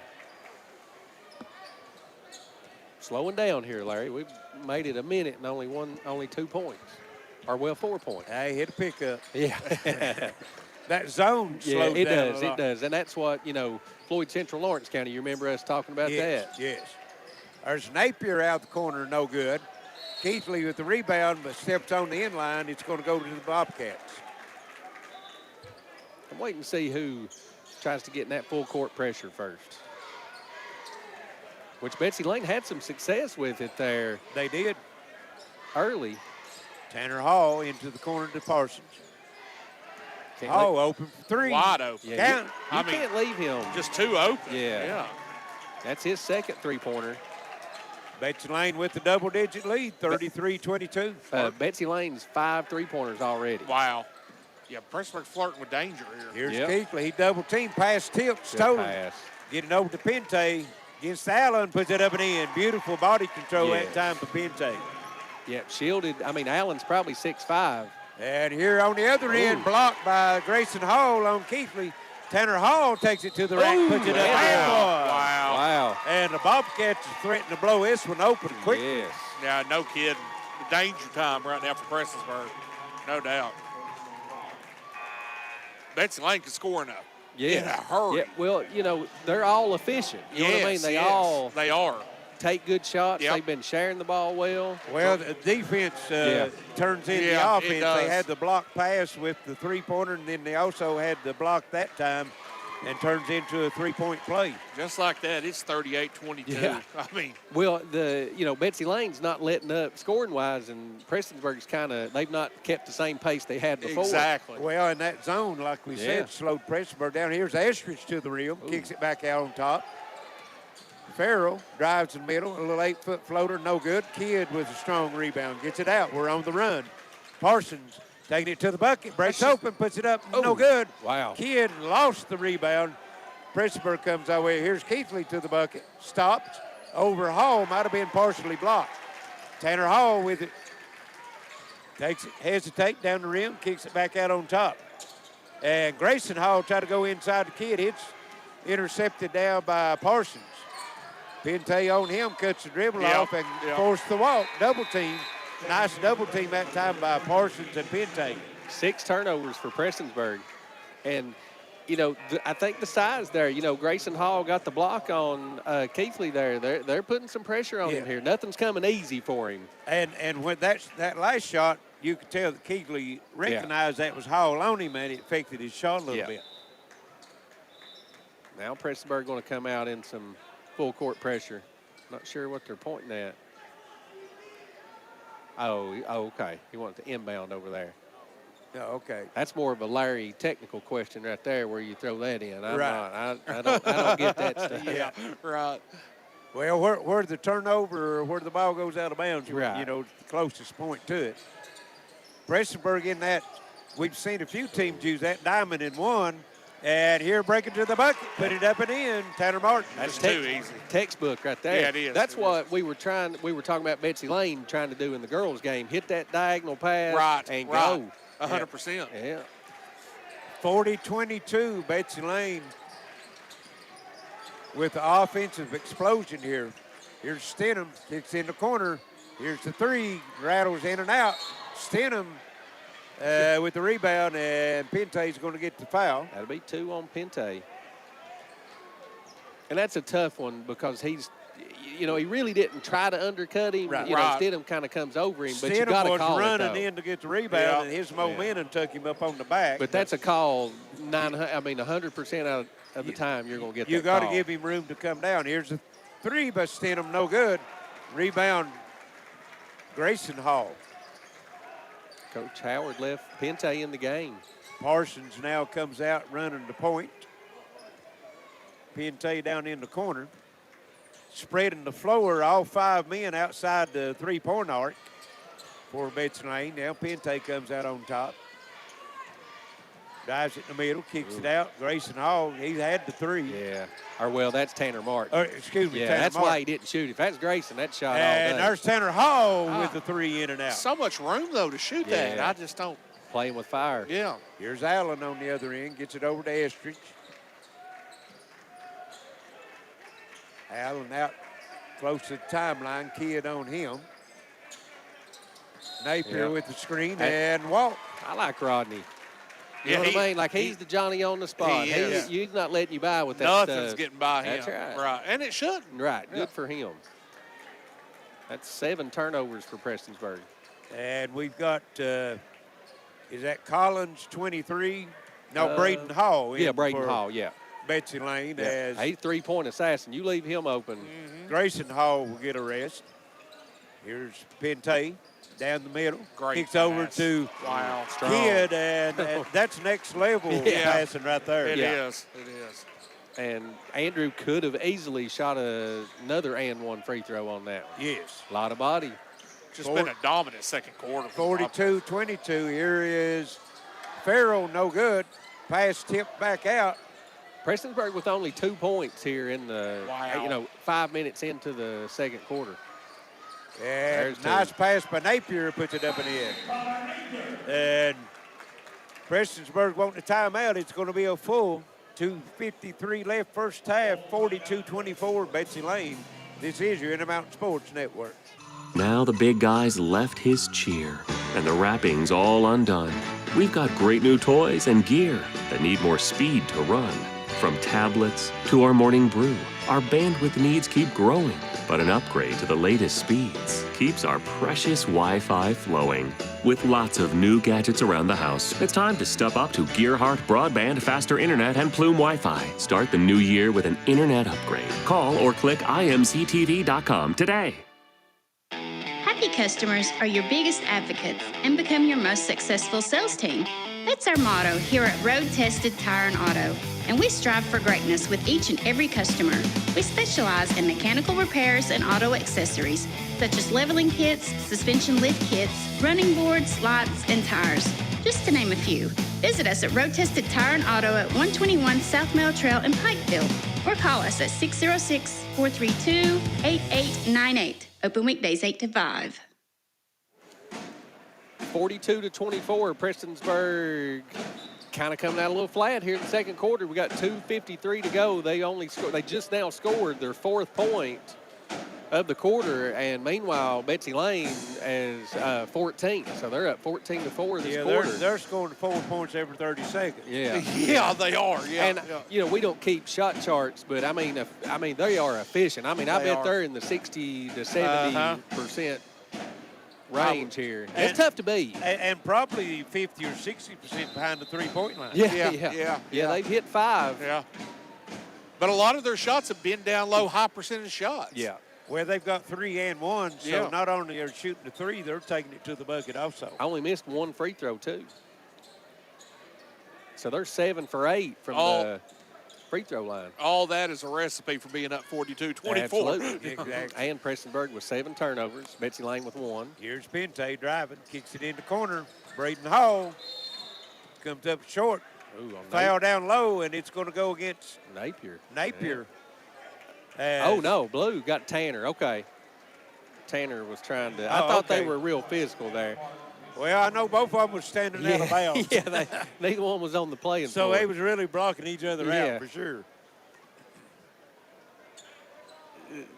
Slowing down here, Larry. We've made it a minute and only 2 points. Or, 4 points. Hey, hit a pickup. Yeah. That zone slowed down a lot. It does. And that's what, Floyd Central Lawrence County, you remember us talking about that? Yes. There's Napier out the corner, no good. Keithley with the rebound, but steps on the inline. It's going to go to the Bobcats. I'm waiting to see who tries to get in that full court pressure first. Which Betsy Layne had some success with it there. They did. Early. Tanner Hall into the corner to Parsons. Open for 3. Wide open. Yeah, you can't leave him. Just 2 open. Yeah. That's his second 3-pointer. Betsy Layne with the double-digit lead, 33-22. Betsy Layne's 5 3-pointers already. Wow. Yeah, Prestonsburg flirting with danger here. Here's Keithley. He double-teamed, pass tips, stolen. Getting over to Pente. Against Allen, puts it up and in. Beautiful body control that time for Pente. Yeah, shielded. I mean, Allen's probably 6'5", And here on the other end, blocked by Grayson Hall on Keithley. Tanner Hall takes it to the rack, puts it up. Wow. And the Bobcats is threatening to blow this one open quickly. Yes. Yeah, no kidding. Danger time right now for Prestonsburg, no doubt. Betsy Layne can score enough. Yeah. In a hurry. Yeah, well, you know, they're all efficient. You know what I mean? They are. Take good shots. Yep. They've been sharing the ball well. Well, the defense turns into the offense. They had the block pass with the three-pointer, and then they also had the block that time and turns into a three-point play. Just like that, it's 38-22. Yeah. I mean. Well, Betsy Layne's not letting up scoring-wise, and Prestonsburg's they've not kept the same pace they had before. Exactly. Well, in that zone, like we said, slowed Prestonsburg down. Here's Estridge to the rim, kicks it back out on top. Farrell drives in the middle, a little 8-foot floater, no good. Kidd with a strong rebound, gets it out. We're on the run. Parsons taking it to the bucket, breaks open, puts it up, no good. Wow. Kidd lost the rebound. Prestonsburg comes our way. Here's Keithley to the bucket, stopped. Over Hall, might have been partially blocked. Tanner Hall with it. Takes it, hesitate down the rim, kicks it back out on top. And Grayson Hall tried to go inside the Kidd. It's intercepted down by Parsons. Pente on him, cuts the dribble off and forced the walk. Double team. Nice double team that time by Parsons and Pente. 6 turnovers for Prestonsburg. And, I think the size there, Grayson Hall got the block on Keithley there. They're putting some pressure on him here. Nothing's coming easy for him. And when that last shot, you could tell that Keithley recognized that was Hall on him, and it affected his shot a little bit. Now Prestonsburg going to come out in some full court pressure. Not sure what they're pointing at. Oh, okay. He wanted to inbound over there. Oh, okay. That's more of a Larry technical question right there where you throw that in. I don't get that stuff. Yeah, right. Well, where the turnover or where the ball goes out of bounds, right. The closest point to it. Prestonsburg in that, we've seen a few teams use that diamond in one. And here, breaking to the bucket, put it up and in. Tanner Martin. That's too easy. Textbook right there. Yeah, it is. That's what we were talking about Betsy Layne trying to do in the girls' game. Hit that diagonal pass and go. 100%. Yeah. 40-22, Betsy Layne with the offensive explosion here. Here's Stenham, kicks in the corner. Here's the three, rattles in and out. Stenham with the rebound, and Pente's going to get the foul. That'll be 2 on Pente. And that's a tough one because he's, he really didn't try to undercut him. Right. Stidham kind of comes over him, but you got to call it, was running in to get the rebound, and his momentum took him up on the back. But that's a call. 100% out of the time you're going to get that You got to call. give him room to come down. Here's a three by Stenham, no good. Rebound, Grayson Hall. Coach Howard left Pente in the game. Parsons now comes out running the point. Pente down in the corner. Spreading the floor, all 5 men outside the three-point arc for Betsy Layne. Now Pente comes out on top. Dives it in the middle, kicks it out. Grayson Hall, he had the three. Yeah. That's Tanner Martin. Excuse me, Yeah, Tanner that's Martin. why he didn't shoot. If that's Grayson, that shot all And day. there's Tanner Hall with the three in and out. So much room, though, to shoot that. I just don't. Playing with fire. Yeah. Here's Allen on the other end, gets it over to Estridge. Allen out close to the timeline, Kidd on him. Napier with the screen and walk. I like Rodney. You know what I mean? Like, he's the Johnny on the spot. He's not letting you by with that Nothing's stuff. getting by him. That's right. Right. And it shouldn't. Right. Good for him. That's 7 turnovers for Prestonsburg. And we've got, is that Collins, 23? No, Braden Hall. Yeah, Braden Hall, yeah. Betsy Layne as he's 3-point assassin. You leave him open. Grayson Hall will get a rest. Here's Pente down the middle. Great Kicks pass. over to Kidd, and that's next level passing right there. It is. And Andrew could have easily shot another and one free throw on that one. Yes. A lot of body. Just been a dominant second quarter. 42-22. Here is Farrell, no good. Pass tipped back out. Prestonsburg with only 2 points here in the, 5 minutes into the second quarter. And nice pass by Napier, puts it up and in. And Prestonsburg wanting a timeout. It's going to be a full 2:53 left first half, 42-24, Betsy Layne. This is your Intermountain Sports Network. Now the big guy's left his cheer, and the wrapping's all undone. We've got great new toys and gear that need more speed to run. From tablets to our morning brew, our bandwidth needs keep growing. But an upgrade to the latest speeds keeps our precious Wi-Fi flowing. With lots of new gadgets around the house, it's time to step up to Gearheart Broadband Faster Internet and Plume Wi-Fi. Start the new year with an internet upgrade. Call or click imctv.com today. Happy customers are your biggest advocates and become your most successful sales team. That's our motto here at Roadtested Tire and Auto, and we strive for greatness with each and every customer. We specialize in mechanical repairs and auto accessories, such as leveling kits, suspension lift kits, running boards, lights, and tires, just to name a few. Visit us at Roadtested Tire and Auto at 121 South Mill Trail in Pikeville, or call us at 606-432-8898. Open weekdays 8 to 5. 42-24, Prestonsburg kind of coming out a little flat here in the second quarter. We got 2:53 to go. They just now scored their 4th point of the quarter, and meanwhile Betsy Layne is 14, so they're up 14-4 this quarter. They're scoring 4 points every 30 seconds. Yeah, yeah, they are. Yeah, and you know we don't keep shot charts, but I mean they are efficient. I mean I bet they're in the 60 to 70% range here. It's tough to beat. And probably 50 or 60% behind the three-point line. Yeah. They've hit 5. Yeah. But a lot of their shots have been down low, high percentage shots. Yeah. Well, they've got 3 and 1, so not only are shooting the 3, they're taking it to the bucket also. I only missed 1 free throw, too. So they're 7 for 8 from the free throw line. All that is a recipe for being up 42-24. Absolutely. Exactly. And Prestonsburg with 7 turnovers. Betsy Layne with 1. Here's Pente driving, kicks it in the corner. Braden Hall comes up short. Foul down low, and it's going to go against Napier. Yeah. No, Blue got Tanner. Okay. Tanner was trying to. I thought they were real physical there. Well, I know both of them was standing out of bounds. Yeah, neither one was on the playing so floor. they was really blocking each other out for sure.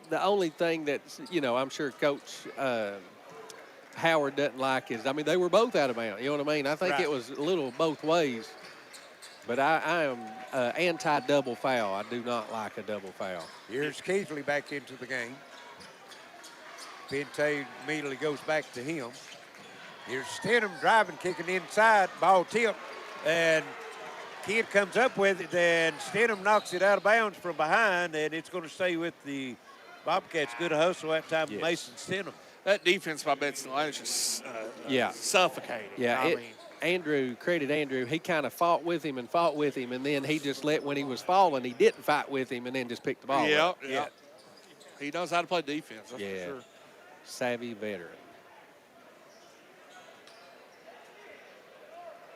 The only thing that's, I'm sure Coach Howard doesn't like is, they were both out of bounds. You know what I mean? I think it was a little both ways. But I am anti-double foul. I do not like a double foul. Here's Keithley back into the game. Pente immediately goes back to him. Here's Stidham driving, kicking inside, ball tip, and Kidd comes up with it, and Stidham knocks it out of bounds from behind, and it's going to stay with the Bobcats. Good hustle that time, Mason Stidham. That defense by Betsy Layne is just suffocating. Yeah, Andrew, he kind of fought with him, and then he just when he was falling, he didn't fight with him, and then just picked the ball up. Yeah. He knows how to play defense, that's for sure. Savvy veteran.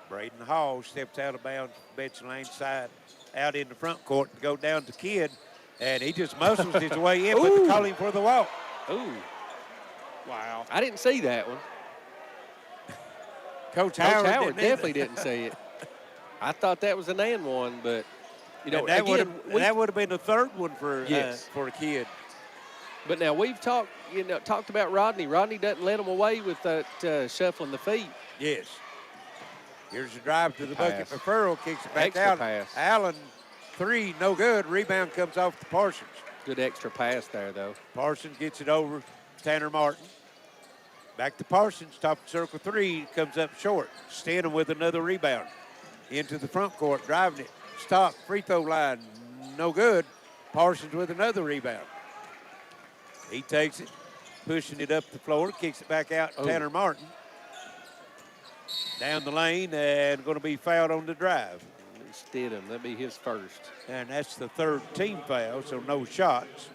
Braden Hall steps out of bounds, Betsy Layne's side, out in the front court to go down to Kidd, and he just muscles his way in, but they call him for the walk. Ooh. Wow. I didn't see that one. Coach Howard definitely didn't see it. I thought that was an and one, but, that would have been the third one for a Kidd. But now we've talked about Rodney. Rodney doesn't let him away with that shuffling the feet. Yes. Here's the drive to the bucket for Furl, kicks it back Extra out. pass. Allen, 3, no good. Rebound comes off to Parsons. Good extra pass there, though. Parsons gets it over Tanner Martin. Back to Parsons, top of circle 3, comes up short. Stidham with another rebound. Into the front court, driving it. Stop, free throw line, no good. Parsons with another rebound. He takes it, pushing it up the floor, kicks it back out to Tanner Martin. Down the lane, and going to be fouled on the drive. Stidham, that'll be his first. And that's the 3rd team foul, so no shots.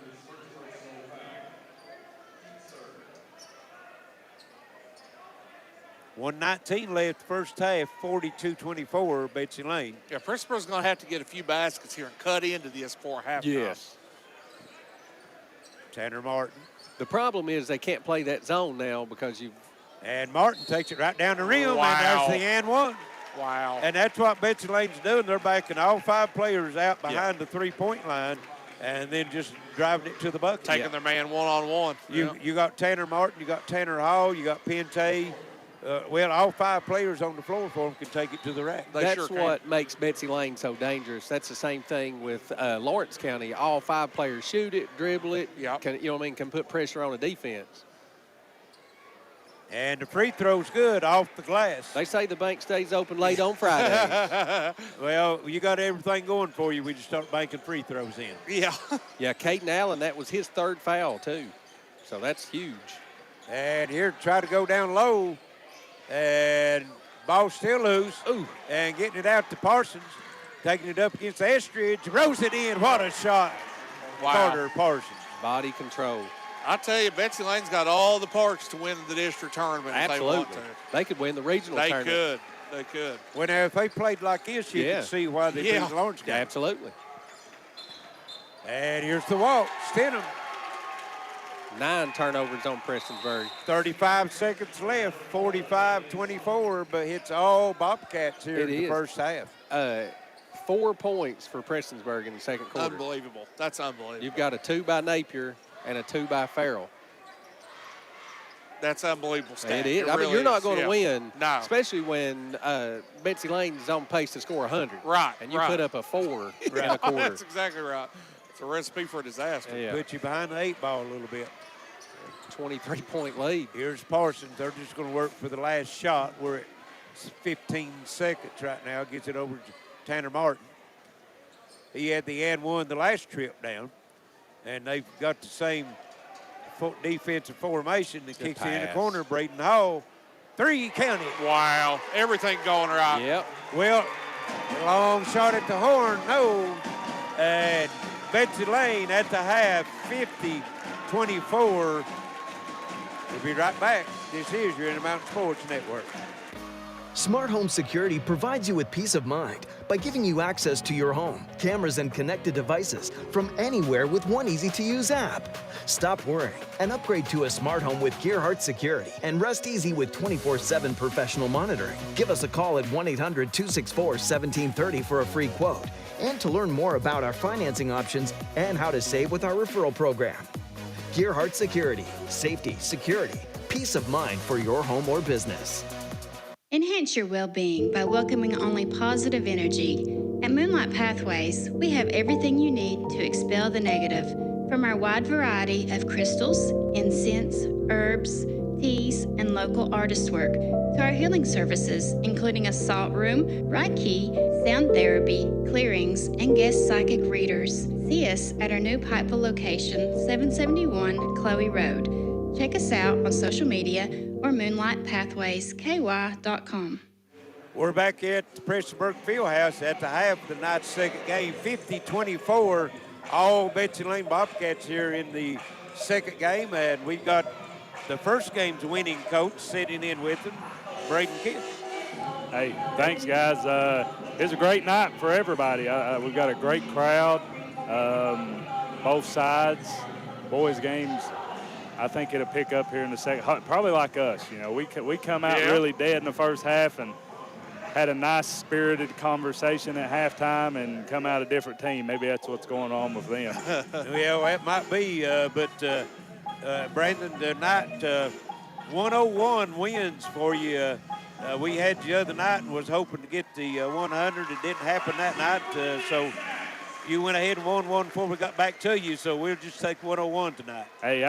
.119 left first half, 42-24, Betsy Layne. Yeah, Prestonsburg's going to have to get a few baskets here and cut into this for halftime. Yes. Tanner Martin. The problem is they can't play that zone now because And Martin takes it right down the rim, Wow. and there's the and one. Wow. And that's what Betsy Layne's doing. They're backing all 5 players out behind the three-point line and then just driving it to the bucket. Taking their man one-on-one. You got Tanner Martin, you got Tanner Hall, you got Pente. Well, all 5 players on the floor for them can take it to the rack. That's what makes Betsy Layne so dangerous. That's the same thing with Lawrence County. All 5 players shoot it, dribble it, can put pressure on the defense. And the free throw's good off the glass. They say the bank stays open late on Friday. Well, you got everything going for you. We just start banking free throws in. Yeah. Yeah, Caden Allen, that was his 3rd foul, too. So that's huge. And here, try to go down low. And ball still loose. Ooh. And getting it out to Parsons. Taking it up against Estridge. Throws it in. What a shot. Wow. Carter Parsons. Body control. I tell you, Betsy Layne's got all the parts to win the district tournament Absolutely. if they want to. They could win the regional tournament. They could. Well, now, if they played like this, you can see why they beat Lawrence County. Absolutely. And here's the walk. Stenham. 9 turnovers on Prestonsburg. 35 seconds left, 45-24, but it's all Bobcats here in the first half. 4 points for Prestonsburg in the second quarter. Unbelievable. That's unbelievable. You've got a 2 by Napier and a 2 by Farrell. That's unbelievable stat. It is. It really you're not is. going to win, No. especially when Betsy Layne is on pace to score 100. Right. And you put up a 4 in a quarter. That's exactly right. It's a recipe for disaster. Yeah. Put you behind the 8 ball a little bit. 23-point lead. Here's Parsons. They're just going to work for the last shot. We're at 15 seconds right now. Gets it over to Tanner Martin. He had the and one the last trip down. And they've got the same defensive formation that kicks it in the corner. Braden Hall. 3, count it. Wow. Everything going right. Yep. Well, long shot at the horn. No. And Betsy Layne at the half. 50-24. We'll be right back. This is your Intermountain Sports Network. Smart Home Security provides you with peace of mind by giving you access to your home, cameras, and connected devices from anywhere with one easy-to-use app. Stop worrying and upgrade to a smart home with Gearheart Security and rest easy with 24/7 professional monitoring. Give us a call at 1-800-264-1730 for a free quote and to learn more about our financing options and how to save with our referral program. Gearheart Security. Safety, security, peace of mind for your home or business. Enhance your well-being by welcoming only positive energy. At Moonlight Pathways, we have everything you need to expel the negative, from our wide variety of crystals, incense, herbs, teas, and local artist work, to our healing services, including a salt room, Reiki, sound therapy, clearings, and guest psychic readers. See us at our new Pikeville location, 771 Chloe Road. Check us out on social media or moonlightpathwaysky.com. We're back at the Prestonsburg Fieldhouse at the half of the night's second game, 50-24. All Betsy Layne Bobcats here in the second game, and we've got the first game's winning coach sitting in with them, Braden Kidd. Hey, thanks, guys. It's a great night for everybody. We've got a great crowd, both sides. Boys' games, I think it'll pick up here in the second. Probably like us, you know. We come out really dead in the first half and had a nice spirited conversation at halftime and come out a different team. Maybe that's what's going on with them. Well, that might be, but Brandon, tonight 101 wins for you. We had you the other night and was hoping to get the 100. It didn't happen that night, so you went ahead and won one before we got back to you, so we'll just take 101 tonight. Hey,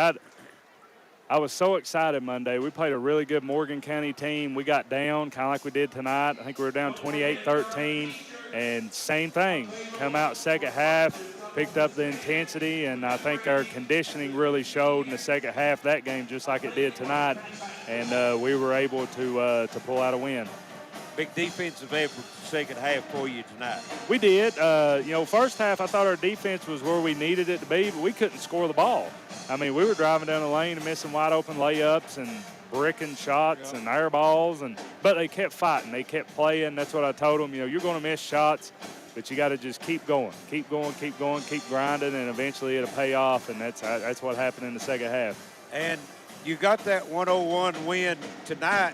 I was so excited Monday. We played a really good Morgan County team. We got down kind of like we did tonight. I think we were down 28-13, and same thing. Come out second half, picked up the intensity, and I think our conditioning really showed in the second half of that game just like it did tonight, and we were able to pull out a win. Big defensive effort second half for you tonight. We did. First half I thought our defense was where we needed it to be, but we couldn't score the ball. I mean, we were driving down the lane and missing wide open layups and bricking shots and air balls, but they kept fighting. They kept playing. That's what I told them. You're going to miss shots. but you got to just keep going, keep grinding, and eventually it'll pay off, and that's what happened in the second half. And you got that 101 win tonight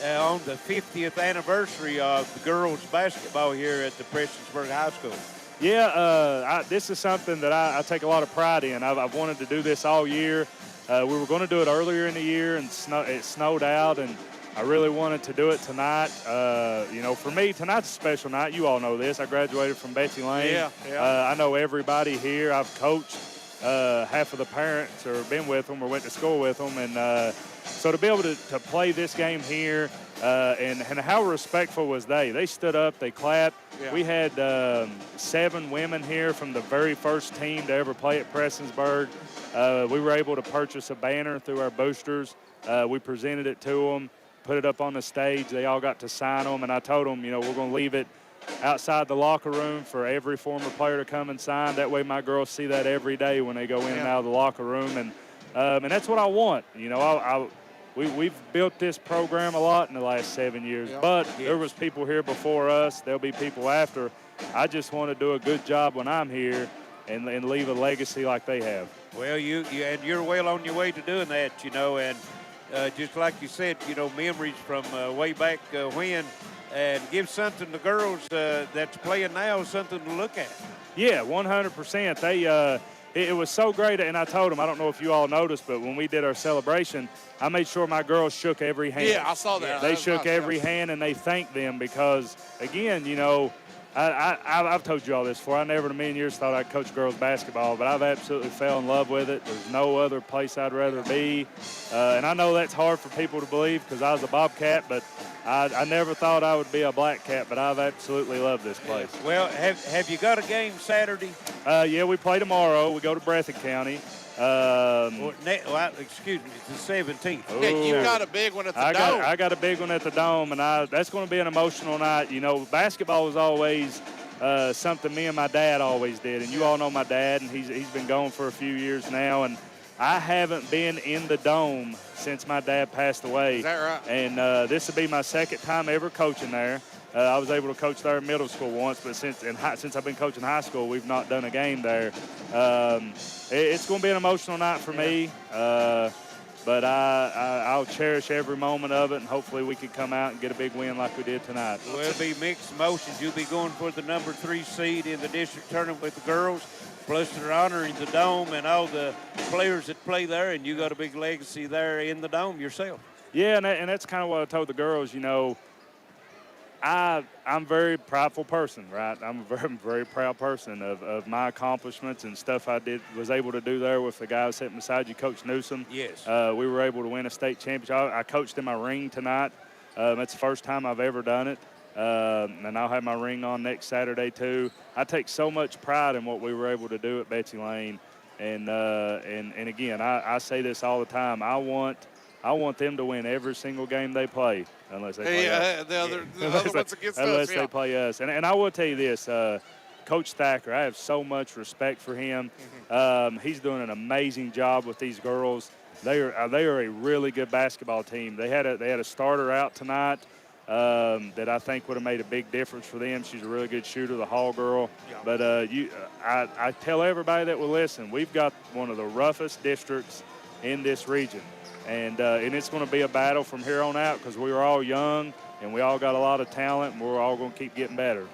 on the 50th anniversary of the girls basketball here at the Prestonsburg High School. Yeah, this is something that I take a lot of pride in. I've wanted to do this all year. We were going to do it earlier in the year, and it snowed out, and I really wanted to do it tonight. For me, tonight's a special night. You all know this. I graduated from Betsy Layne. I know everybody here. I've coached half of the parents or been with them or went to school with them. And so to be able to play this game here, and how respectful was they? They stood up, they clapped. Yeah. We had 7 women here from the very first team to ever play at Prestonsburg. We were able to purchase a banner through our boosters. We presented it to them, put it up on the stage. They all got to sign them, and I told them, we're going to leave it outside the locker room for every former player to come and sign. That way my girls see that every day when they go in and out of the locker room, and that's what I want. We've built this program a lot in the last 7 years, but there was people here before us. There'll be people after. I just want to do a good job when I'm here and leave a legacy like they have. Well, you're well on your way to doing that, and just like you said, memories from way back when, and give something to girls that's playing now something to look at. Yeah, 100%. It was so great, and I told them, I don't know if you all noticed, but when we did our celebration, I made sure my girls shook every hand. Yeah, I saw that. They shook every hand, and they thanked them because, again, I've told you all this before. I never in a million years thought I'd coach girls basketball, but I've absolutely fell in love with it. There's no other place I'd rather be. And I know that's hard for people to believe because I was a Bobcat, but I never thought I would be a Blackcat, but I've absolutely loved this place. Well, have you got a game Saturday? Yeah, we play tomorrow. We go to Breathitt County. Excuse me, it's the 17th. Yeah, you got a big one at the Dome. I got a big one at the Dome, and that's going to be an emotional night. Basketball was always something me and my dad always did, and you all know my dad, and he's been gone for a few years now, and I haven't been in the Dome since my dad passed away. Is that right? And this will be my second time ever coaching there. I was able to coach there in middle school once, but since I've been coaching high school, we've not done a game there. It's going to be an emotional night for me, but I'll cherish every moment of it, and hopefully we can come out and get a big win like we did tonight. Well, it'll be mixed emotions. You'll be going for the number 3 seed in the district tournament with the girls, plus they're honoring the Dome and all the players that play there, and you got a big legacy there in the Dome yourself. Yeah, and that's kind of what I told the girls, I'm a very prideful person, right? I'm a very, very proud person of my accomplishments and stuff I was able to do there with the guy sitting beside you, Coach Newsom. Yes. We were able to win a state championship. I coached in my ring tonight. That's the first time I've ever done it. And I'll have my ring on next Saturday, too. I take so much pride in what we were able to do at Betsy Layne. And again, I say this all the time. I want them to win every single game they play, unless they play us. The other ones against us. Unless they play us. And I will tell you this, Coach Thacker, I have so much respect for him. He's doing an amazing job with these girls. They are a really good basketball team. They had a starter out tonight that I think would have made a big difference for them. She's a really good shooter, the Hall girl. Yeah. But I tell everybody that will listen, we've got one of the roughest districts in this region. And it's going to be a battle from here on out because we were all young and we all got a lot of talent, and we're all going to keep getting better.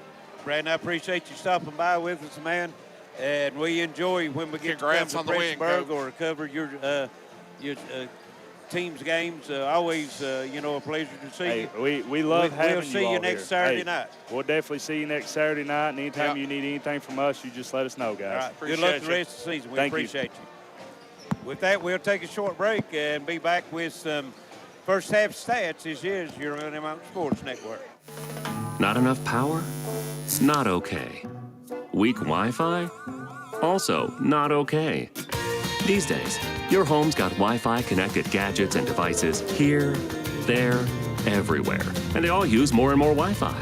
Brandon, I appreciate you stopping by with us, man. And we enjoy when we get to come to Prestonsburg or cover your team's games. Always, a pleasure to see you. We love having you all. We'll see you next Saturday night. We'll definitely see you next Saturday night. And anytime you need anything from us, you just let us know, guys. All right. Good luck the rest of the season. We appreciate you. With that, we'll take a short break and be back with some first half stats. This is your Rocky Mountain Sports Network. Not enough power? It's not okay. Weak Wi-Fi? Also not okay. These days, your home's got Wi-Fi connected gadgets and devices here, there, everywhere. And they all use more and more Wi-Fi.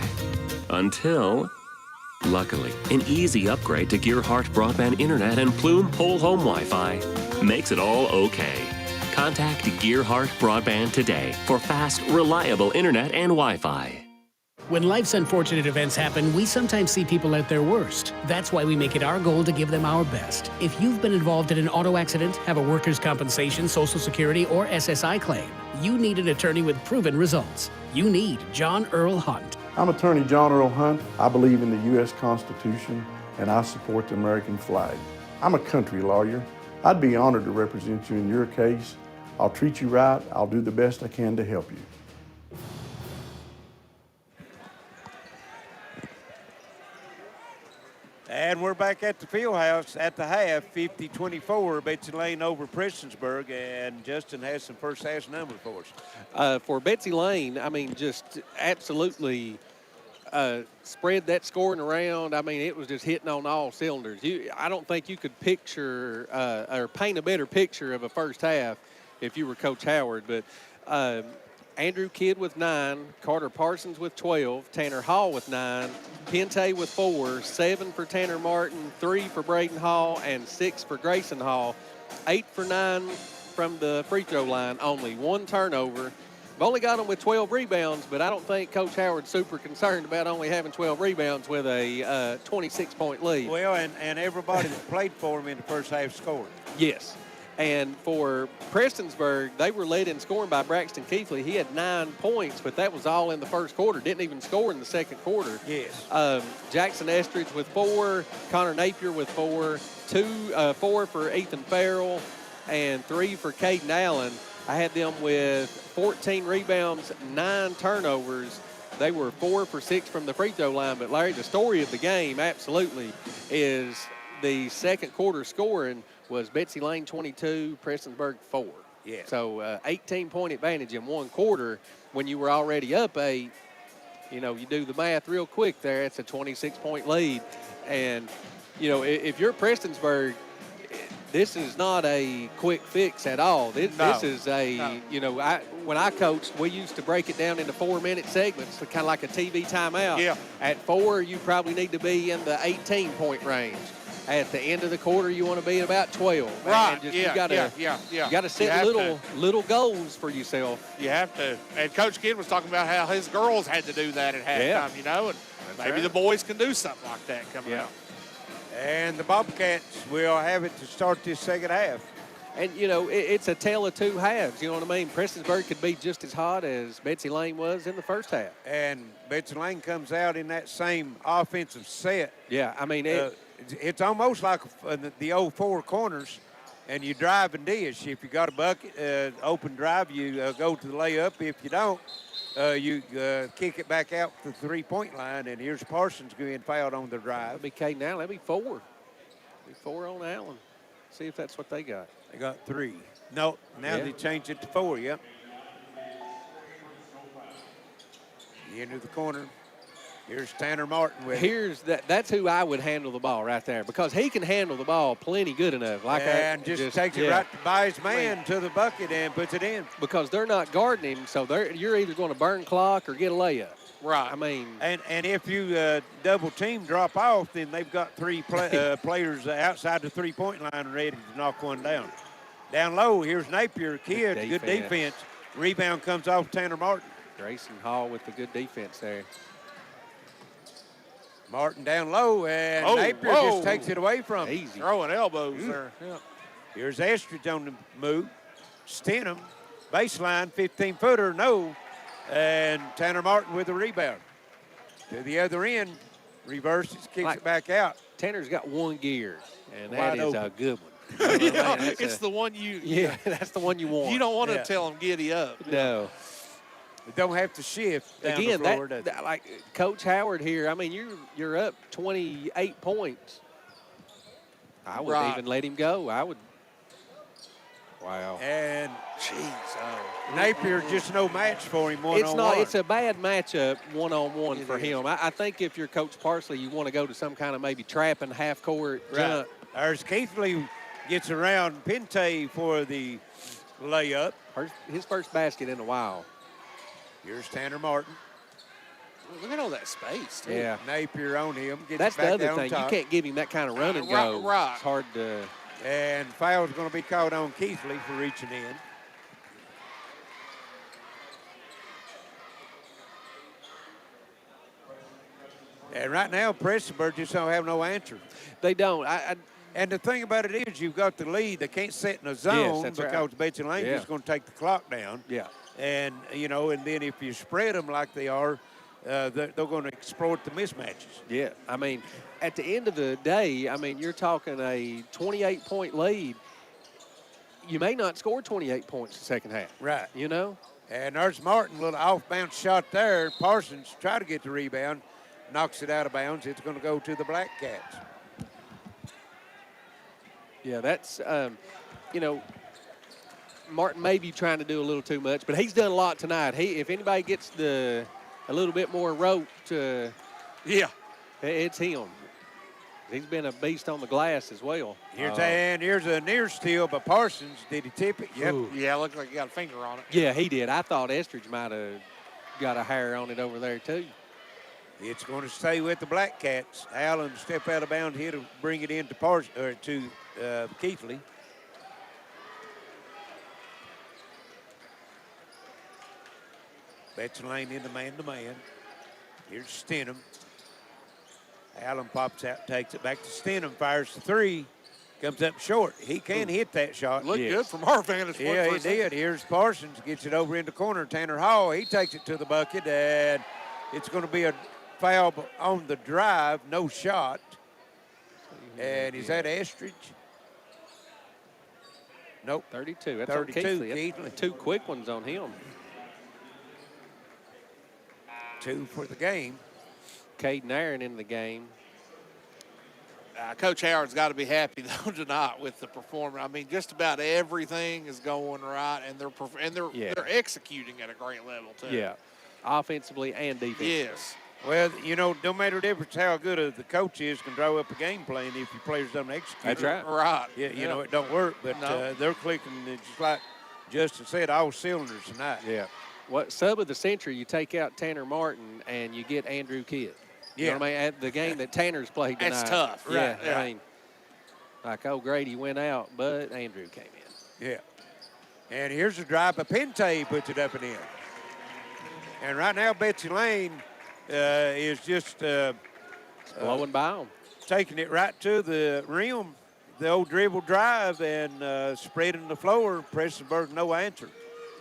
Until, luckily, an easy upgrade to Gearheart broadband internet and Plume whole home Wi-Fi makes it all okay. Contact Gearheart Broadband today for fast, reliable internet and Wi-Fi. When life's unfortunate events happen, we sometimes see people at their worst. That's why we make it our goal to give them our best. If you've been involved in an auto accident, have a workers' compensation, Social Security, or SSI claim, you need an attorney with proven results. You need John Earl Hunt. I'm attorney John Earl Hunt. I believe in the U.S. Constitution, and I support the American flag. I'm a country lawyer. I'd be honored to represent you in your case. I'll treat you right. I'll do the best I can to help you. And we're back at the field house at the half, 50-24, Betsy Layne over Prestonsburg, and Justin has some first half numbers for us. For Betsy Layne, I mean, just absolutely spread that scoring around. I mean, it was just hitting on all cylinders. I don't think you could picture or paint a better picture of a first half if you were Coach Howard, but Andrew Kidd with 9, Carter Parsons with 12, Tanner Hall with 9, Pente with 4, 7 for Tanner Martin, 3 for Braden Hall, and 6 for Grayson Hall. 8 for 9 from the free throw line, only 1 turnover. I've only got them with 12 rebounds, but I don't think Coach Howard's super concerned about only having 12 rebounds with a 26-point lead. Well, and everybody that played for him in the first half scored. Yes. And for Prestonsburg, they were led in scoring by Braxton Keithley. He had 9 points, but that was all in the first quarter. Didn't even score in the second quarter. Yes. Jackson Estridge with 4, Connor Napier with 4, 4 for Ethan Farrell, and 3 for Caden Allen. I had them with 14 rebounds, 9 turnovers. They were 4 for 6 from the free throw line. But, Larry, the story of the game absolutely is the second quarter scoring was Betsy Layne 22, Prestonsburg 4. Yeah. So 18-point advantage in one quarter when you were already up 8. You know, you do the math real quick there. It's a 26-point lead. And, you know, if you're Prestonsburg, this is not a quick fix at all. This is you know, when I coached, we used to break it down into 4-minute segments, so kind of like a TV timeout. Yeah. At 4, you probably need to be in the 18-point range. At the end of the quarter, you want to be at about 12. Right. And just, You got to set little goals for yourself. You have to. And Coach Kidd was talking about how his girls had to do that at halftime, you know, and maybe the boys can do something like that coming out. And the Bobcats will have it to start this second half. And, you know, it's a tale of two halves. You know what I mean? Prestonsburg could be just as hot as Betsy Layne was in the first half. And Betsy Layne comes out in that same offensive set. Yeah, I mean, it's almost like the old 4 corners, and you drive and dish. If you got a bucket, open drive, you go to the layup. If you don't, you kick it back out to the 3-point line, and here's Parsons getting fouled on the drive. That'd be Caden Allen. That'd be 4. That'd be 4 on Allen. See if that's what they got. They got 3. No, now they changed it to 4, yep. Into the corner. Here's Tanner Martin with That's who I would handle the ball right there, because he can handle the ball plenty good enough. And just takes it right by his man to the bucket and puts it in. Because they're not guarding him, so you're either going to burn clock or get a layup. Right. I mean. And if you double team drop off, then they've got 3 players outside the 3-point line ready to knock one down. Down low, here's Napier, Kidd, good defense. Rebound comes off Tanner Martin. Grayson Hall with the good defense there. Martin down low, and Napier just takes it away from him. Easy. Throwing elbows there. Yeah. Here's Estridge on the move. Stenham, baseline, 15-footer, no. And Tanner Martin with the rebound. To the other end, reverses, kicks it back out. Tanner's got one gear, and that is a good one. It's the one you. Yeah, that's the one you want. You don't want to tell them giddy up. No. You don't have to shift down Again, the floor. that like Coach Howard here, I mean, you're up 28 points. I wouldn't even let him go. I would. Wow. And, Napier just no match for him one-on-one. It's a bad matchup one-on-one for him. I think if you're Coach Parsley, you want to go to some kind of maybe trapping half-court jump. There's Keithley gets around Pente for the layup. His first basket in a while. Here's Tanner Martin. Look at all that space, too. Yeah. Napier on him. That's the other thing. You can't give him that kind of run and go. Right. It's hard to. And foul's going to be called on Keithley for reaching in. And right now, Prestonsburg just don't have no answer. They don't. And the thing about it is, you've got the lead. They can't set in a zone that's because right. Betsy Layne is going to take the clock down. Yeah. And, you know, and then if you spread them like they are, they're going to exploit the mismatches. Yeah. I mean, at the end of the day, I mean, you're talking a 28-point lead. You may not score 28 points the second half. Right. You know? And there's Martin, a little off-bounce shot there. Parsons tried to get the rebound, knocks it out of bounds. It's going to go to the Blackcats. Yeah, that's, you know, Martin may be trying to do a little too much, but he's done a lot tonight. If anybody gets a little bit more rope, it's him. He's been a beast on the glass as well. Here's a near steal by Parsons. Did he tip it? Yep. Ooh. Yeah, looked like he got a finger on it. Yeah, he did. I thought Estridge might have got a hair on it over there, too. It's going to stay with the Blackcats. Allen step out of bounds here to bring it into Keithley. Betsy Layne in the man-to-man. Here's Stenham. Allen pops out, takes it back to Stenham, fires the three, comes up short. He can hit that shot. Looked good from our vantage point. Yeah, he did. Here's Parsons, gets it over in the corner. Tanner Hall, he takes it to the bucket, and it's going to be a foul on the drive, no shot. And is that Estridge? Nope. 32. That's 32. on Keithley. Two quick ones on him. 2 for the game. Caden Aaron in the game. Coach Howard's got to be happy though tonight with the performance. I mean, just about everything is going right, and they're executing at a great level too. Yeah, offensively and defensively. Yes. Well, you know, don't matter the difference how good the coach is can draw up a game plan if your players don't execute. That's right. Right. Yeah, you know, it don't work, but they're clicking just like Justin said, all cylinders tonight. Yeah. What sub of the century, you take out Tanner Martin and you get Andrew Kidd. You know what I mean? At the game that Tanner's played tonight. That's tough. Yeah, right. I mean, like O'Grady went out, but Andrew came in. Yeah. And here's a drive, but Pente puts it up and in. And right now, Betsy Layne is just blowing by them, taking it right to the rim, the old dribble drive, and spreading the floor. Prestonsburg, no answer.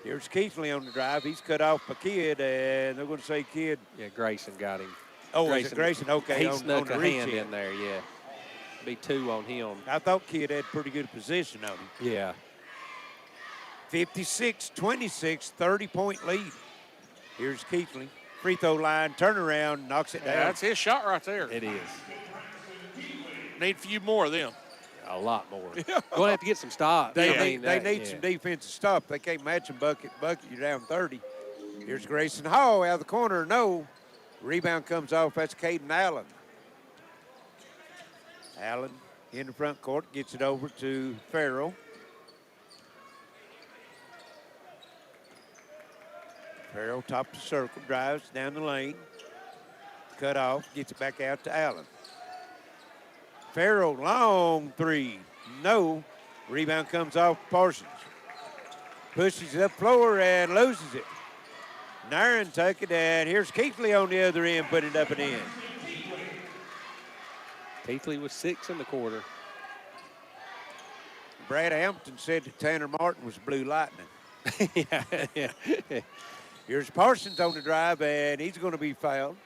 Here's Keithley on the drive. He's cut off by Kidd, and they're going to say Kidd. Yeah, Grayson got him. Oh, is it Grayson? Okay, he snuck on a the hand in there, yeah. Be 2 on him. I thought Kidd had pretty good position on him. Yeah. 56-26, 30-point lead. Here's Keithley. Free throw line, turnaround, knocks it down. That's his shot right there. It is. Need a few more of them. A lot more. Going to have to get some stops. They need some defensive stop. They can't match them bucket. You're down 30. Here's Grayson Hall out of the corner. No. Rebound comes off. That's Caden Allen. Allen in the front court gets it over to Farrell. Farrell top the circle, drives down the lane. Cut off, gets it back out to Allen. Farrell, long three. No. Rebound comes off Parsons. Pushes it up floor and loses it. Nairn took it, and here's Keithley on the other end, put it up and in. Keithley was 6 in the quarter. Brad Hampton said that Tanner Martin was blue lightning. yeah. Here's Parsons on the drive, and he's going to be fouled.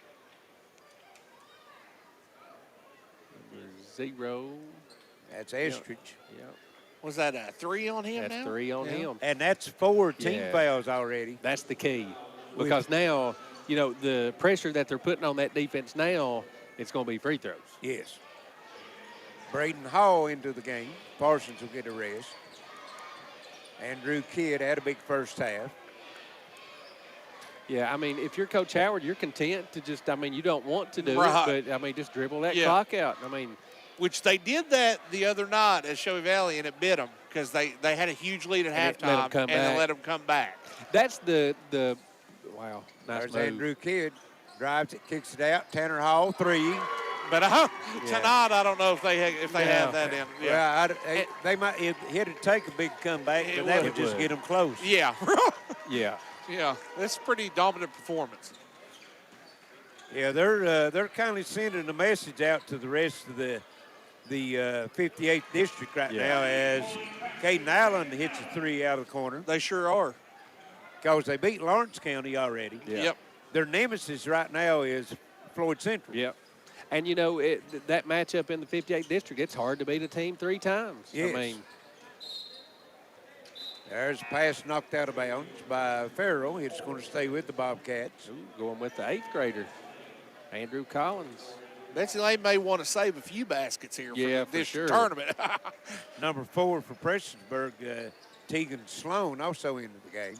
0. That's Estridge. Yeah. Was that a 3 on him now? That's 3 on him. And that's 4 team fouls already. That's the key. Because now, you know, the pressure that they're putting on that defense now, it's going to be free throws. Yes. Braden Hall into the game. Parsons will get a rest. Andrew Kidd had a big first half. Yeah, I mean, if you're Coach Howard, you're content to just, I mean, you don't want to do Right. it, but, I mean, just dribble that clock out. I mean. Which they did that the other night at Shelby Valley, and it bit them because they had a huge lead at halftime, and they let them come back. That's the wow, nice There's move. Andrew Kidd. Drives it, kicks it out. Tanner Hall, 3. But tonight, I don't know if they have that in. Yeah, they might. It'd take a big comeback, but that would just get them close. Yeah. Yeah. Yeah. That's a pretty dominant performance. Yeah, they're kind of sending a message out to the rest of the 58th district right now as Caden Allen hits a three out of the corner. They sure are. Because they beat Lawrence County already. Yeah. Yep. Their nemesis right now is Floyd Central. Yep. And, you know, that matchup in the 58th district, it's hard to beat a team 3 times. Yes. I mean, there's a pass knocked out of bounds by Farrell. It's going to stay with the Bobcats. going with the 8th grader, Andrew Collins. Betsy Layne may want to save a few baskets here for this tournament. Number 4 for Prestonsburg, Tegan Sloan, also into the game.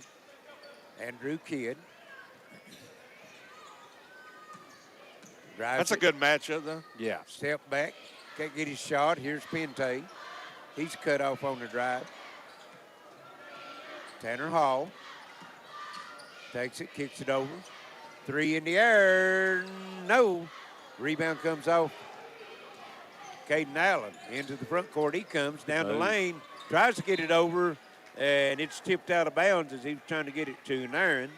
Andrew Kidd. That's a good matchup, though. Yeah. Step back. Can't get his shot. Here's Pente. He's cut off on the drive. Tanner Hall takes it, kicks it over. 3 in the air. No. Rebound comes off. Caden Allen into the front court. He comes down the lane, tries to get it over, and it's tipped out of bounds as he was trying to get it to Nairn.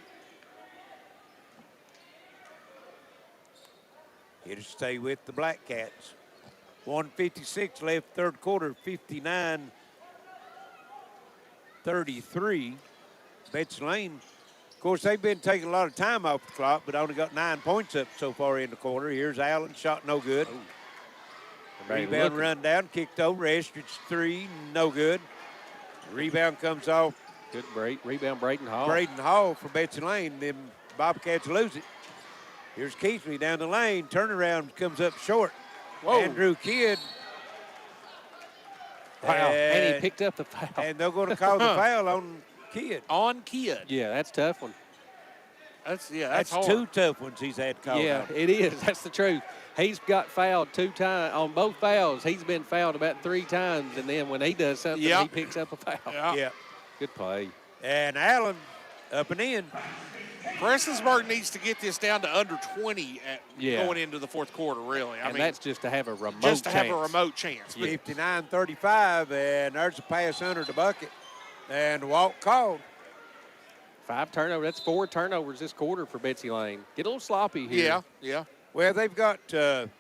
It'll stay with the Blackcats. 1:56 left, third quarter, 59-33. Betsy Layne, of course, they've been taking a lot of time off the clock, but only got 9 points up so far in the quarter. Here's Allen, shot no good. Rebound run down, kicked over. Estridge 3, no good. Rebound comes off. Good break. Rebound, Braden Hall. Braden Hall for Betsy Layne. Them Bobcats lose it. Here's Keithley down the lane. Turnaround comes up short. Whoa. Andrew Kidd. Wow. And he picked up the foul. And they're going to call the foul on Kidd. On Kidd. Yeah, that's a tough one. That's hard. 2 tough ones he's had called Yeah, on. it is. That's the truth. He's got fouled 2 times. On both fouls, he's been fouled about 3 times, and then when he does something, he picks up a foul. Yeah. Good play. And Allen up and in. Prestonsburg needs to get this down to under 20 going into the fourth quarter, really. I mean, that's just to have a remote chance. chance. 59-35, and there's a pass under the bucket. And walk called. 5 turnovers. That's 4 turnovers this quarter for Betsy Layne. Get a little sloppy here. Yeah. Well, they've got. Let's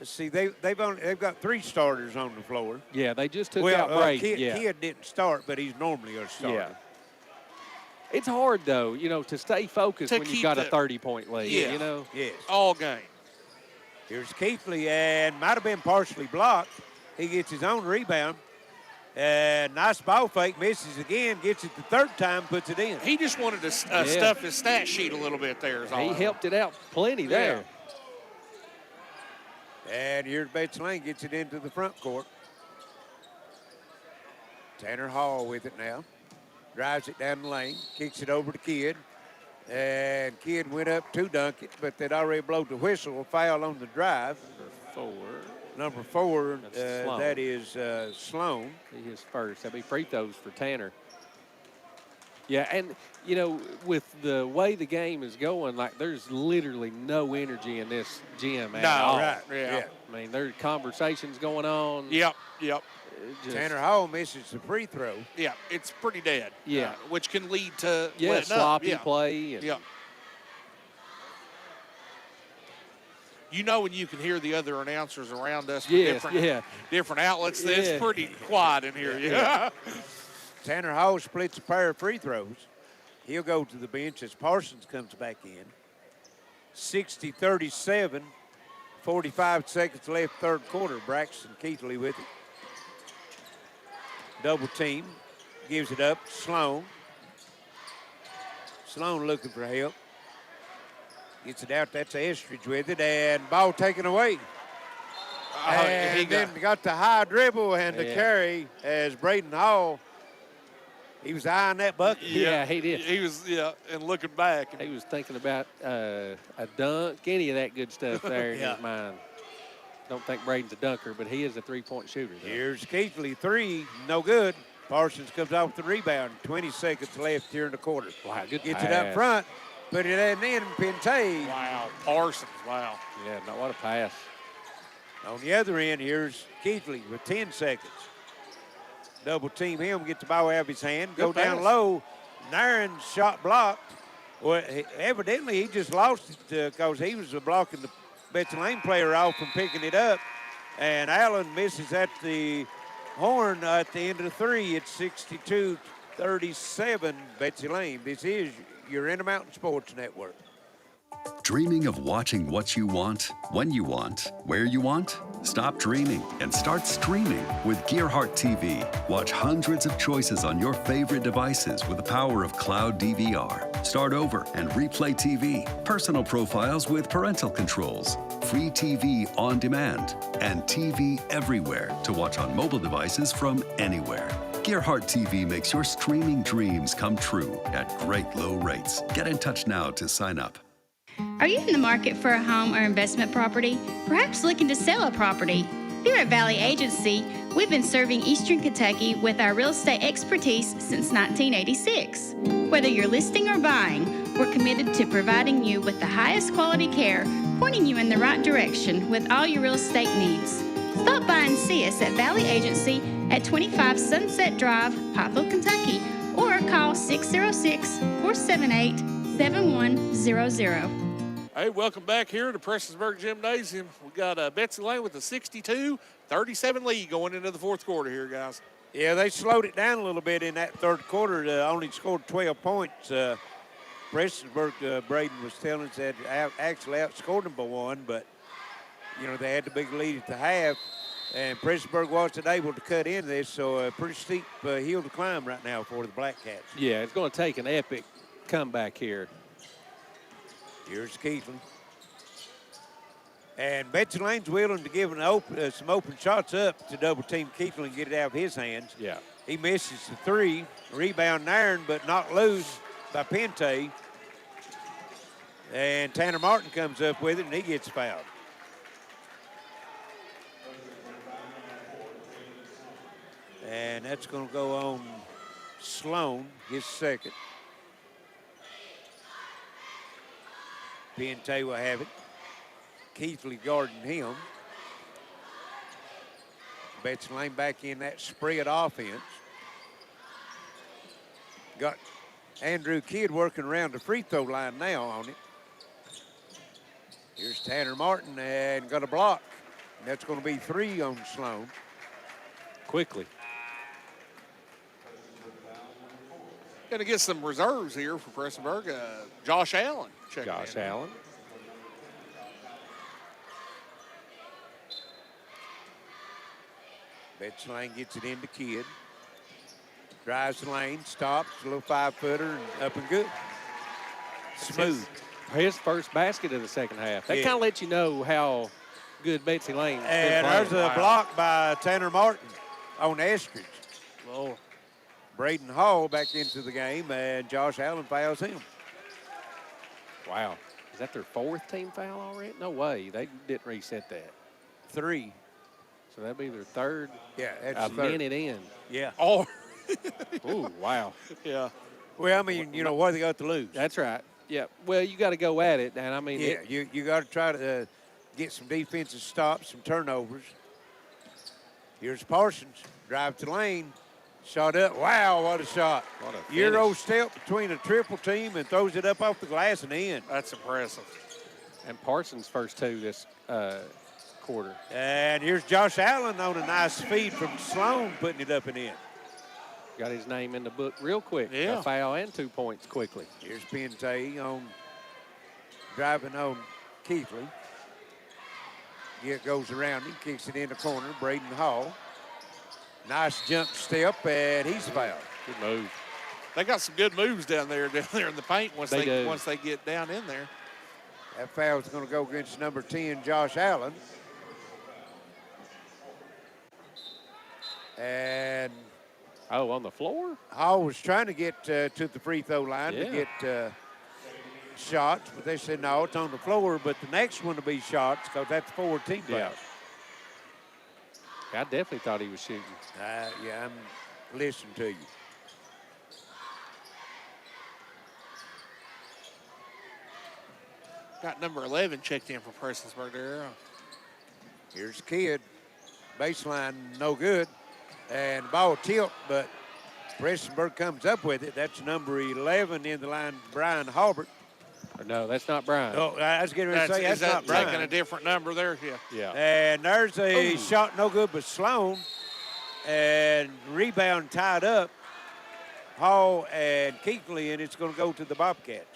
see. They've got 3 starters on the floor. Yeah, they just took out Brady. Kidd didn't start, but he's normally a starter. Yeah. It's hard, though, you know, to stay focused when you've got a 30-point lead, you know? Yes. All game. Here's Keithley, and might have been partially blocked. He gets his own rebound. And nice ball fake, misses again, gets it the 3rd time, puts it in. He just wanted to stuff his stat sheet a little bit there. He helped it out plenty there. And here's Betsy Layne, gets it into the front court. Tanner Hall with it now. Drives it down the lane, kicks it over to Kidd. And Kidd went up to dunk it, but they'd already blown the whistle. A foul on the drive. Number 4, that is Sloan. His first. That'd be free throws for Tanner. Yeah, and, you know, with the way the game is going, like, there's literally no energy in this gym at all. Right. Yeah. I mean, there's conversations going on. Yep. Tanner Hall misses the free throw. Yeah, it's pretty dead. Yeah. Which can lead to sloppy play. Yeah. You know when you can hear the other announcers around us from different outlets, it's pretty quiet in here. Yeah. Tanner Hall splits a pair of free throws. He'll go to the bench as Parsons comes back in. 60-37, 45 seconds left, 3rd quarter. Braxton Keithley with it. Double team, gives it up. Sloan looking for help. Gets it out. That's Estridge with it, and ball taken away. And he got the high dribble and the carry as Braden Hall. He was eyeing that bucket. Yeah, he did. He was, and looking back. He was thinking about a dunk, any of that good stuff there in his mind. Don't think Braden's a dunker, but he is a 3-point shooter. Though. Here's Keithley, 3, no good. Parsons comes off the rebound. 20 seconds left here in the quarter. Wow, good Gets pass. it up front, put it in, Pente. Wow, Parsons, wow. Yeah, what a pass. On the other end, here's Keithley with 10 seconds. Double team him, get the ball out of his hand, go down low. Nairn's shot blocked. Well, evidently he just lost it because he was blocking the Betsy Layne player off from picking it up. And Allen misses at the horn at the end of the three. It's 62-37, Betsy Layne. This is your Intermountain Sports Network. Dreaming of watching what you want, when you want, where you want? Stop dreaming and start streaming with Gearheart TV. Watch hundreds of choices on your favorite devices with the power of cloud DVR. Start over and replay TV, personal profiles with parental controls, free TV on demand, and TV everywhere to watch on mobile devices from anywhere. Gearheart TV makes your streaming dreams come true at great low rates. Get in touch now to sign up. Are you in the market for a home or investment property? Perhaps looking to sell a property? Here at Valley Agency, we've been serving Eastern Kentucky with our real estate expertise since 1986. Whether you're listing or buying, we're committed to providing you with the highest quality care, pointing you in the right direction with all your real estate needs. Stop by and see us at Valley Agency at 25 Sunset Drive, Pikeville, Kentucky, or call 606-478-7100. Hey, welcome back here to Prestonsburg Gymnasium. We got Betsy Layne with a 62-37 lead going into the fourth quarter here, guys. Yeah, they slowed it down a little bit in that third quarter. Only scored 12 points. Prestonsburg, Braden was telling us that actually outscored them by one, but, you know, they had the big lead at the half, and Prestonsburg wasn't able to cut into this, so a pretty steep hill to climb right now for the Blackcats. Yeah, it's going to take an epic comeback here. Here's Keithley. And Betsy Layne's willing to give some open shots up to double team Keithley and get it out of his hands. Yeah. He misses the three. Rebound iron, but not loose by Pente. And Tanner Martin comes up with it, and he gets fouled. And that's going to go on Sloan, his second. Pente will have it. Keithley guarding him. Betsy Layne back in that spread offense. Got Andrew Kidd working around the free throw line now on it. Here's Tanner Martin and got a block. And that's going to be three on Sloan. Quickly. Going to get some reserves here for Prestonsburg. Josh Allen. Josh Allen. Betsy Layne gets it into Kidd. Drives the lane, stops, a little 5-footer, and up and good. Smooth. His first basket of the second half. That kind of lets you know how good Betsy Layne is. And there's a block by Tanner Martin on Estridge. Well, Braden Hall back into the game, and Josh Allen fouls him. Wow. Is that their fourth team foul already? No way. They didn't reset that. 3. So that'd be their third. Yeah, that's a third. minute in. Yeah. Oh. Ooh, wow. Yeah. Well, I mean, you know, what they got to lose? That's right. Yeah. Well, you got to go at it. And, I mean. Yeah, you got to try to get some defensive stops, some turnovers. Here's Parsons. Drive to lane. Shot up. Wow, what a shot. What a finish. Euro step between a triple team and throws it up off the glass and in. That's impressive. And Parsons' first two this quarter. And here's Josh Allen on a nice feed from Sloan, putting it up and in. Got his name in the book real quick. Yeah. A foul and 2 points quickly. Here's Pente on driving on Keithley. It goes around him, kicks it in the corner. Braden Hall. Nice jump step, and he's fouled. Good move. They got some good moves down there in the paint once they get down in there. That foul is going to go against number 10, Josh Allen. And on the floor? Hall was trying to get to the free throw line to get shots, but they said, no, it's on the floor, but the next one to be shots because that's 4 team fouls. Yeah. I definitely thought he was shooting. Yeah, I'm listening to you. Got number 11 checked in for Prestonsburg there. Here's Kidd. Baseline, no good. And ball tilt, but Prestonsburg comes up with it. That's number 11 in the line, Brian Halbert. No, that's not Brian. Oh, I was getting ready to say that's not Brian. Taking a different number there? Yeah. And there's a shot no good, but Sloan. And rebound tied up. Hall and Keekly, and it's going to go to the Bobcats.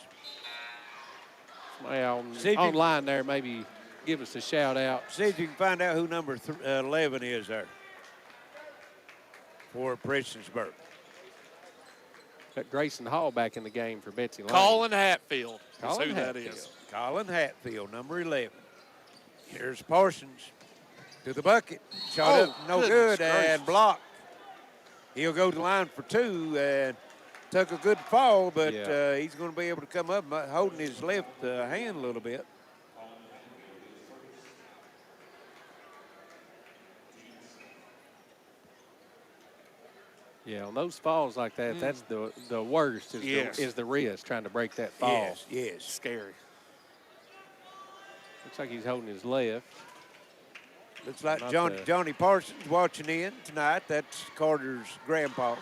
Somebody online there maybe give us a shout out. See if you can find out who number 11 is there for Prestonsburg. Got Grayson Hall back in the game for Betsy Layne. Colin Hatfield. That's Colin who Hatfield. that is. Colin Hatfield, number 11. Here's Parsons to the bucket. Shot up, no good, and blocked. He'll go to the line for 2 and took a good fall, but he's going to be able to come up holding his left hand a little bit. Yeah, on those falls like that, that's the worst is the wrist trying to break that fall. Yes. Scary. Looks like he's holding his left. Looks like Johnny Parsons watching in tonight. That's Carter's grandpa.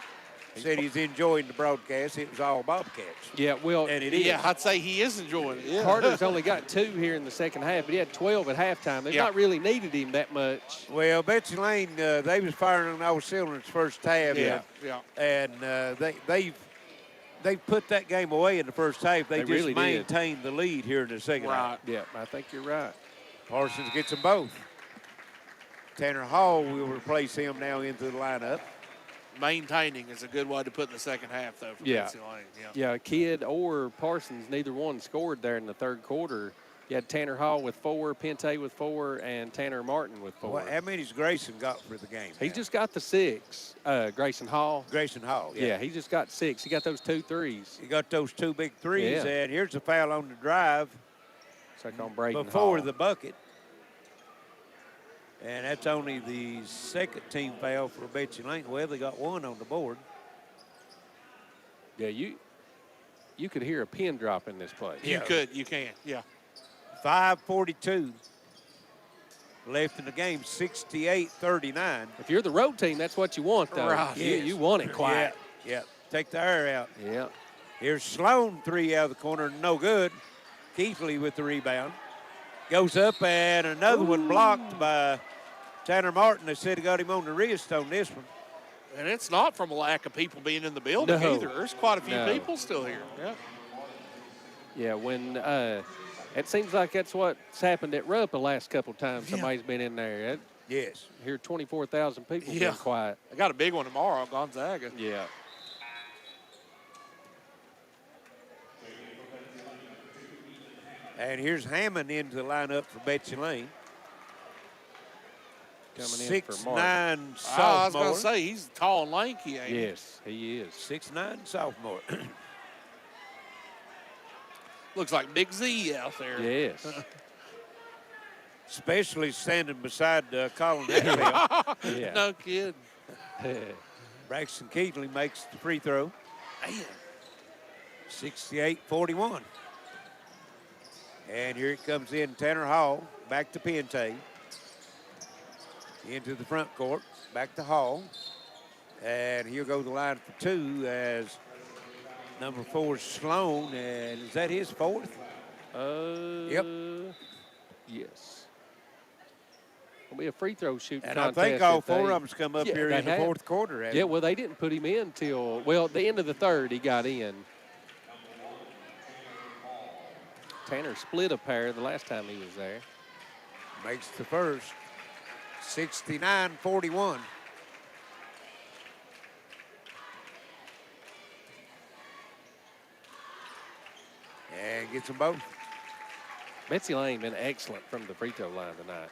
Said he's enjoying the broadcast. It was all Bobcats. Yeah, well, and it is. Yeah, I'd say he is enjoying it. Yeah. Carter's only got 2 here in the second half, but he had 12 at halftime. They've not really needed him that much. Well, Betsy Layne, they was firing on all cylinders first half. Yeah. And they put that game away in the first half. They just really maintained the lead here in the second half. Yeah, I think you're right. Parsons gets them both. Tanner Hall will replace him now into the lineup. Maintaining is a good way to put in the second half, though, for Betsy Layne. Yeah, Kidd or Parsons, neither one scored there in the third quarter. You had Tanner Hall with 4, Pente with 4, and Tanner Martin with 4. Well, how many's Grayson got for the game? He just got the 6. Grayson Hall. Grayson Hall, yeah. He just got 6. He got those 2 threes. He got those 2 big threes, and here's a foul on the drive. It's like on Braden before Hall. the bucket. And that's only the second team foul for Betsy Layne. Well, they got 1 on the board. Yeah, you could hear a pin drop in this place. You can, yeah. 5:42 left in the game, 68-39. If you're the road team, that's what you want, though. Right. You want it quiet. Yeah, take the air out. Yeah. Here's Sloan, 3 out of the corner, no good. Keithley with the rebound. Goes up, and another one blocked by Tanner Martin. They said he got him on the wrist on this one. And it's not from a lack of people being in the building either. There's quite a few people still here. Yeah. Yeah, when it seems like that's what's happened at Rupp the last couple of times somebody's been in there. Yes. Here 24,000 people being quiet. I got a big one tomorrow, Gonzaga. Yeah. And here's Hammond into the lineup for Betsy Layne. Coming in for Martin. 6'9" sophomore. I was going to say, he's tall and lanky, ain't he? Yes, he is. 6'9" sophomore. Looks like Big Z out there. Yes. Especially standing beside Colin Hatfield. Yeah. No kidding. Braxton Keatley makes the free throw. Man. 68-41. And here it comes in, Tanner Hall, back to Pente. Into the front court, back to Hall. And he'll go to the line for 2 as number 4 Sloan. And is that his 4th? Yep. Yes. It'll be a free throw shooting and contest. I think all 4 of them's come up here in the have. 4th quarter. Yeah, well, they didn't put him in till, well, the end of the third he got in. Tanner split a pair the last time he was there. Makes the first. 69-41. And gets them both. Betsy Layne been excellent from the free throw line tonight.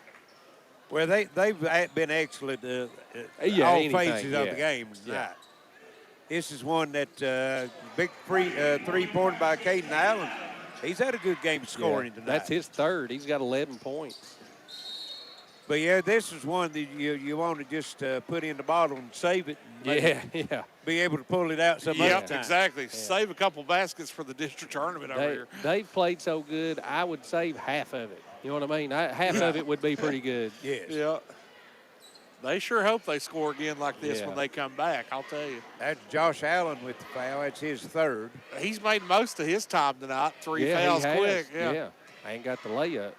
Well, they've been excellent all phases of the game tonight. Yeah. This is one that big three-pointer by Caden Allen. He's had a good game scoring tonight. That's his third. He's got 11 points. But, yeah, this is one that you want to just put in the bottle and save it. And be able to pull it out some other time. Exactly. Yeah. Save a couple baskets for the district tournament over here. They've played so good, I would save half of it. You know what I mean? Half of it would be pretty good. Yes. Yeah. They sure hope they score again like this when they come back, I'll tell you. That's Josh Allen with the foul. That's his third. He's made most of his time tonight. 3 fouls quick. Yeah. I ain't got the layup.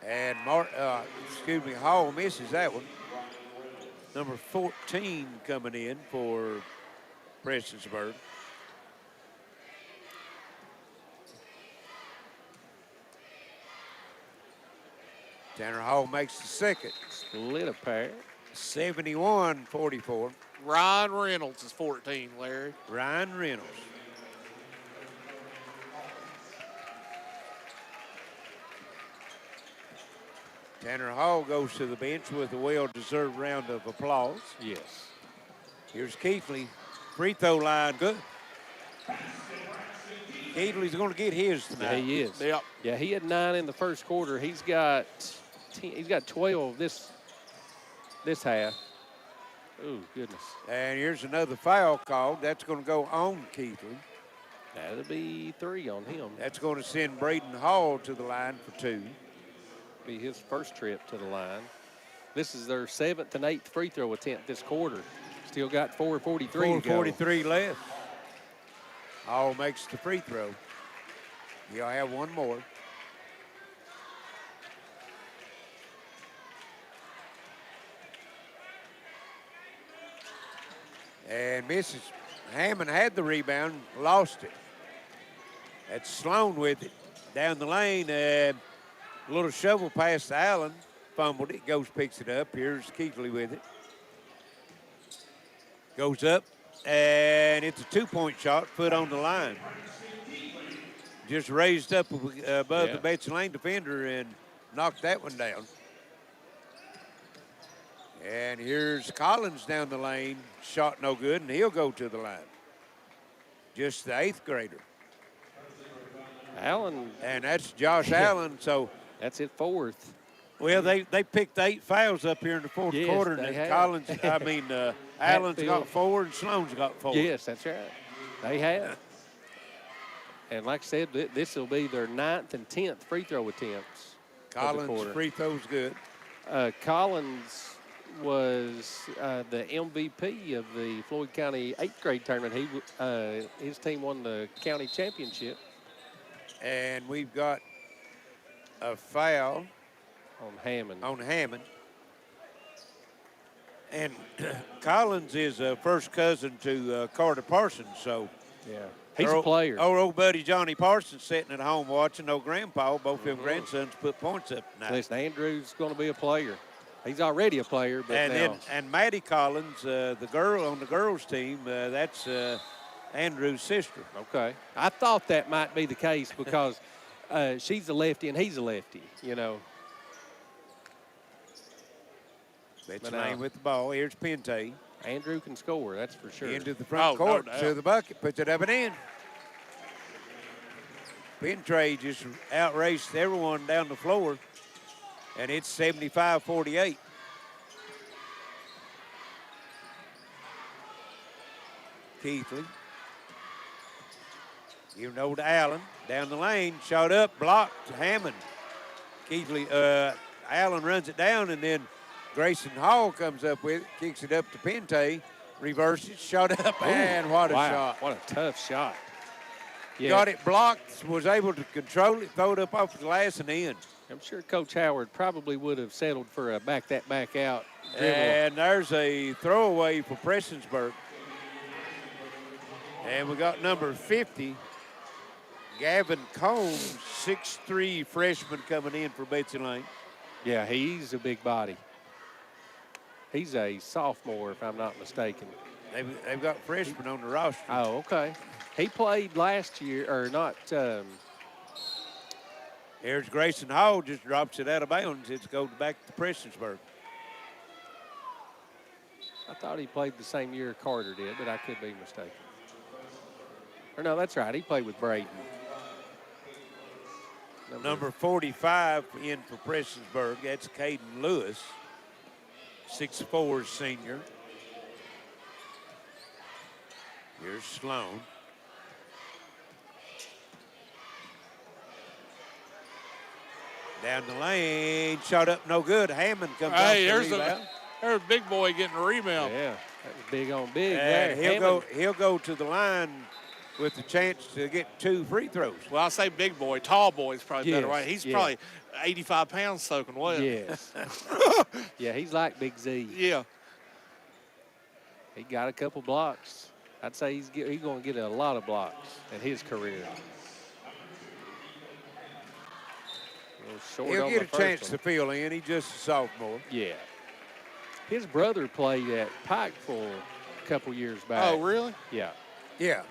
And Hall misses that one. Number 14 coming in for Prestonsburg. Tanner Hall makes the second. Split a pair. 71-44. Ryan Reynolds is 14, Larry. Ryan Reynolds. Tanner Hall goes to the bench with a well-deserved round of applause. Yes. Here's Keithley. Free throw line, good. Keithley's going to get his tonight. Yeah, he is. Yep. Yeah, he had 9 in the first quarter. He's got 12 this half. Oh, goodness. And here's another foul called. That's going to go on Keithley. That'll be 3 on him. That's going to send Braden Hall to the line for 2. Be his first trip to the line. This is their 7th and 8th free throw attempt this quarter. Still got 4:43 to go. 4:43 left. Hall makes the free throw. He'll have one more. And Mrs. Hammond had the rebound, lost it. That's Sloan with it. Down the lane, a little shovel pass to Allen. Fumbled it, goes, picks it up. Here's Keithley with it. Goes up, and it's a 2-point shot, foot on the line. Just raised up above the Betsy Layne defender and knocked that one down. And here's Collins down the lane, shot no good, and he'll go to the line. Just the 8th grader. Allen. And that's Josh Allen, so. That's it, 4th. Well, they picked 8 fouls up here in the fourth quarter, and Collins, Allen's got 4 and Sloan's got 4. Yes, that's right. They have. And like I said, this will be their 9th and 10th free throw attempts. Collins' free throw's good. Collins was the MVP of the Floyd County 8th grade tournament. His team won the county championship. And we've got a foul on Hammond. And Collins is a first cousin to Carter Parsons, so. Yeah, he's a player. Old buddy Johnny Parsons sitting at home watching old grandpa. Both of them grandsons put points up tonight. Listen, Andrew's going to be a player. He's already a player, but and Maddie Collins, the girl on the girls' team, that's Andrew's sister. Okay, I thought that might be the case because she's a lefty and he's a lefty. You know. Betsy Layne with the ball. Here's Pente. Andrew can score, that's for sure. Into the front court, to the bucket, puts it up and in. Pente just outraced everyone down the floor, and it's 75-48. Keithley. Even over to Allen. Down the lane, shot up, blocked, Hammond. Keithley, Allen runs it down, and then Grayson Hall comes up with it, kicks it up to Pente, reverses, shot up, and what a shot. What a tough shot. Yeah. Got it blocked, was able to control it, throw it up off the glass and in. I'm sure Coach Howard probably would have settled for a back out dribble. And there's a throwaway for Prestonsburg. And we got number 50, Gavin Combs, 6'3" freshman coming in for Betsy Layne. Yeah, he's a big body. He's a sophomore, if I'm not mistaken. They've got freshmen on the roster. Oh, okay. He played last year, or not. Here's Grayson Hall, just drops it out of bounds. It's goes back to Prestonsburg. I thought he played the same year Carter did, but I could be mistaken. Or no, that's right. He played with Braden. Number 45 in for Prestonsburg. That's Caden Lewis, 6'4" senior. Here's Sloan. Down the lane, shot up, no good. Hammond comes off Hey, the there's rebound. a big boy getting a rebound. Yeah, that was big on big. And there. he'll go to the line with the chance to get 2 free throws. Well, I say big boy. Tall boy is probably better, Yes, right? He's yeah. probably 85 pounds soaking wet. Yes. Yeah, he's like Big Z. Yeah. He got a couple blocks. I'd say he's going to get a lot of blocks in his career. Short He'll on get the a first chance one. to fill in. He's just a sophomore. Yeah. His brother played at Pikeville a couple years back. Oh, really? Yeah. Yeah.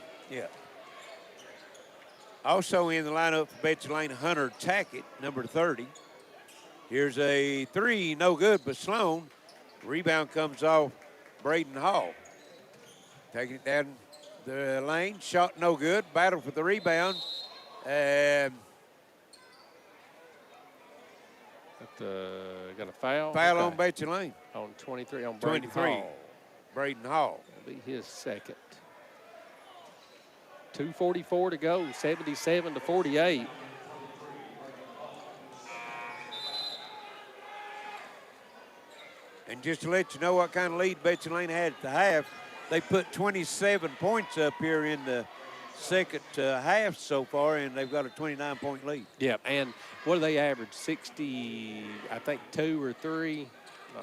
Also in the lineup for Betsy Layne, Hunter Tackett, number 30. Here's a 3, no good, but Sloan. Rebound comes off Braden Hall. Taking it down the lane, shot no good, battle for the rebound. Got a foul? Foul Okay. on Betsy Layne. On 23, on Braden 23. Hall. Braden Hall. That'll be his second. 2:44 to go, 77-48. And just to let you know what kind of lead Betsy Layne had at the half, they put 27 points up here in the second half so far, and they've got a 29-point lead. Yep, and what do they average? 60, I think 2 or 3. No,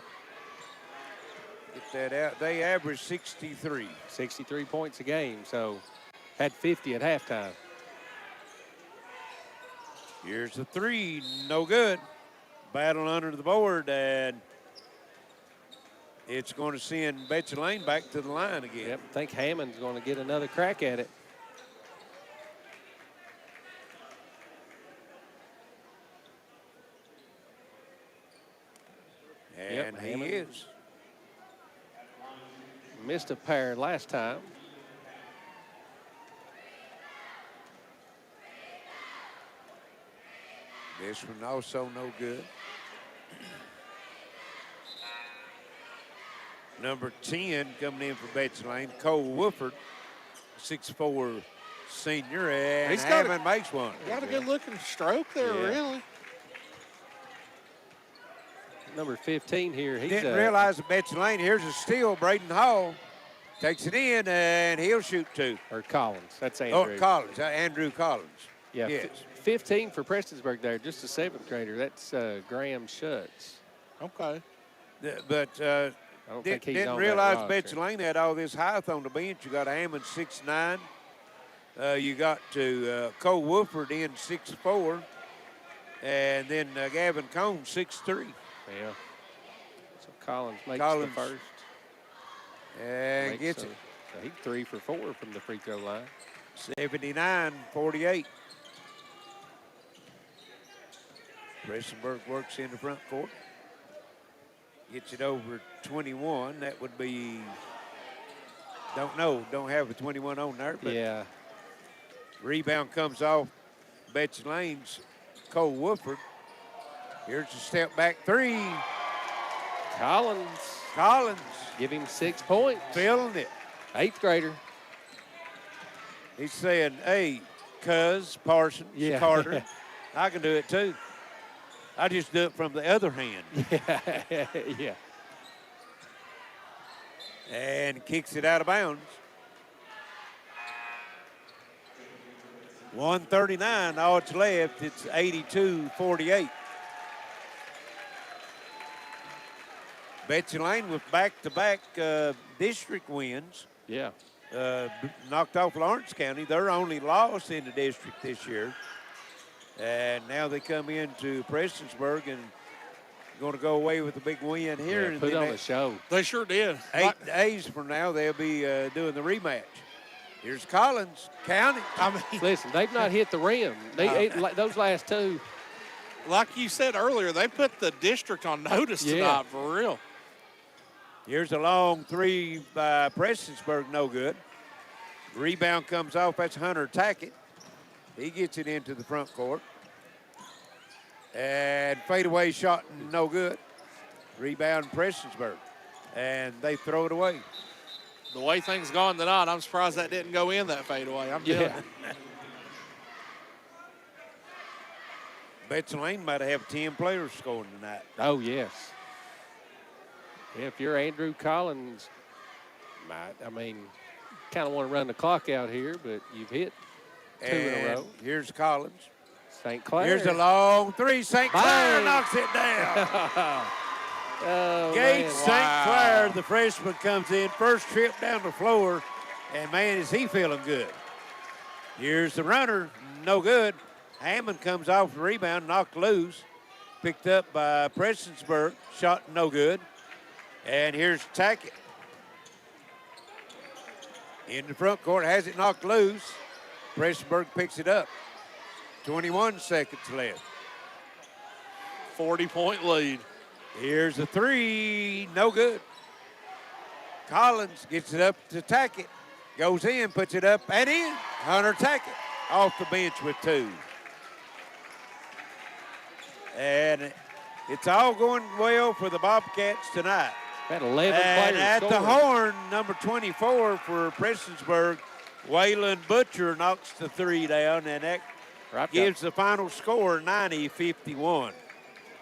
Get that out. They average 63. 63 points a game, so had 50 at halftime. Here's the 3, no good. Battle under the board, and it's going to send Betsy Layne back to the line again. Yep, I think Hammond's going to get another crack at it. And he Hammond is. Missed a pair last time. This one also no good. Number 10 coming in for Betsy Layne, Cole Wooford, 6'4" senior, and He's got Hammond makes one. Got a good-looking stroke there, Yeah. really. Number 15 here. He's Didn't realize that Betsy Layne, here's a steal, Braden Hall takes it in, and he'll shoot 2. Or Collins. That's Andrew. Oh, Collins, Andrew Collins. Yeah, Yes. 15 for Prestonsburg there, just a 7th grader. That's Graham Schutz. Okay. But I don't think he's didn't on realize that Betsy roster. Layne had all this height on the bench. You got Hammond 6'9". You got Cole Wooford in 6'4", and then Gavin Cone 6'3". Yeah. So Collins makes Collins the first. And Makes gets a- it. So he's 3 for 4 from the free throw line. 79-48. Prestonsburg works in the front court. Gets it over 21. That would be, don't know, don't have a 21 on there. But Yeah. rebound comes off Betsy Layne's Cole Wooford. Here's a step back 3. Collins. Give him 6 points. Feeling it. 8th grader. He's saying, hey, Cuz, Parsons, Yeah. Carter, I can do it too. I just do it from the other hand. Yeah. And kicks it out of bounds. 1:39, all it's left. It's 82-48. Betsy Layne with back-to-back district wins. Yeah. Knocked off Lawrence County. They're only lost in the district this year. And now they come into Prestonsburg and going to go away with a big win here. Yeah, And put then on a show. They sure did. 8 days from now, they'll be doing the rematch. Here's Collins. Count it. I mean, Listen, they've not hit the rim. Those last 2. like you said earlier, they put the district on notice tonight, for real. Here's a long 3 by Prestonsburg, no good. Rebound comes off. That's Hunter Tackett. He gets it into the front court. And fadeaway shot, no good. Rebound Prestonsburg. And they throw it away. The way things gone tonight, I'm surprised that didn't go in that fadeaway. I'm telling you. Betsy Layne might have 10 players scoring tonight. Oh, yes. If you're Andrew Collins, kind of want to run the clock out here, but you've hit 2 in a row. Here's Collins. St. Clair. Here's a long three. St. Clair knocks it down. Gage St. Clair, the freshman, comes in. First trip down the floor, and, man, is he feeling good. Here's the runner. No good. Hammond comes off the rebound, knocked loose. Picked up by Prestonsburg. Shot no good. And here's Tackett. In the front court, has it knocked loose. Prestonsburg picks it up. 21 seconds left. 40-point lead. Here's the three. No good. Collins gets it up to Tackett. Goes in, puts it up and in. Hunter Tackett off the bench with 2. And it's all going well for the Bobcats tonight. Had 11 and players at scoring. the horn, number 24 for Prestonsburg, Waylon Butcher knocks the 3 down, and that gives the final score 90-51.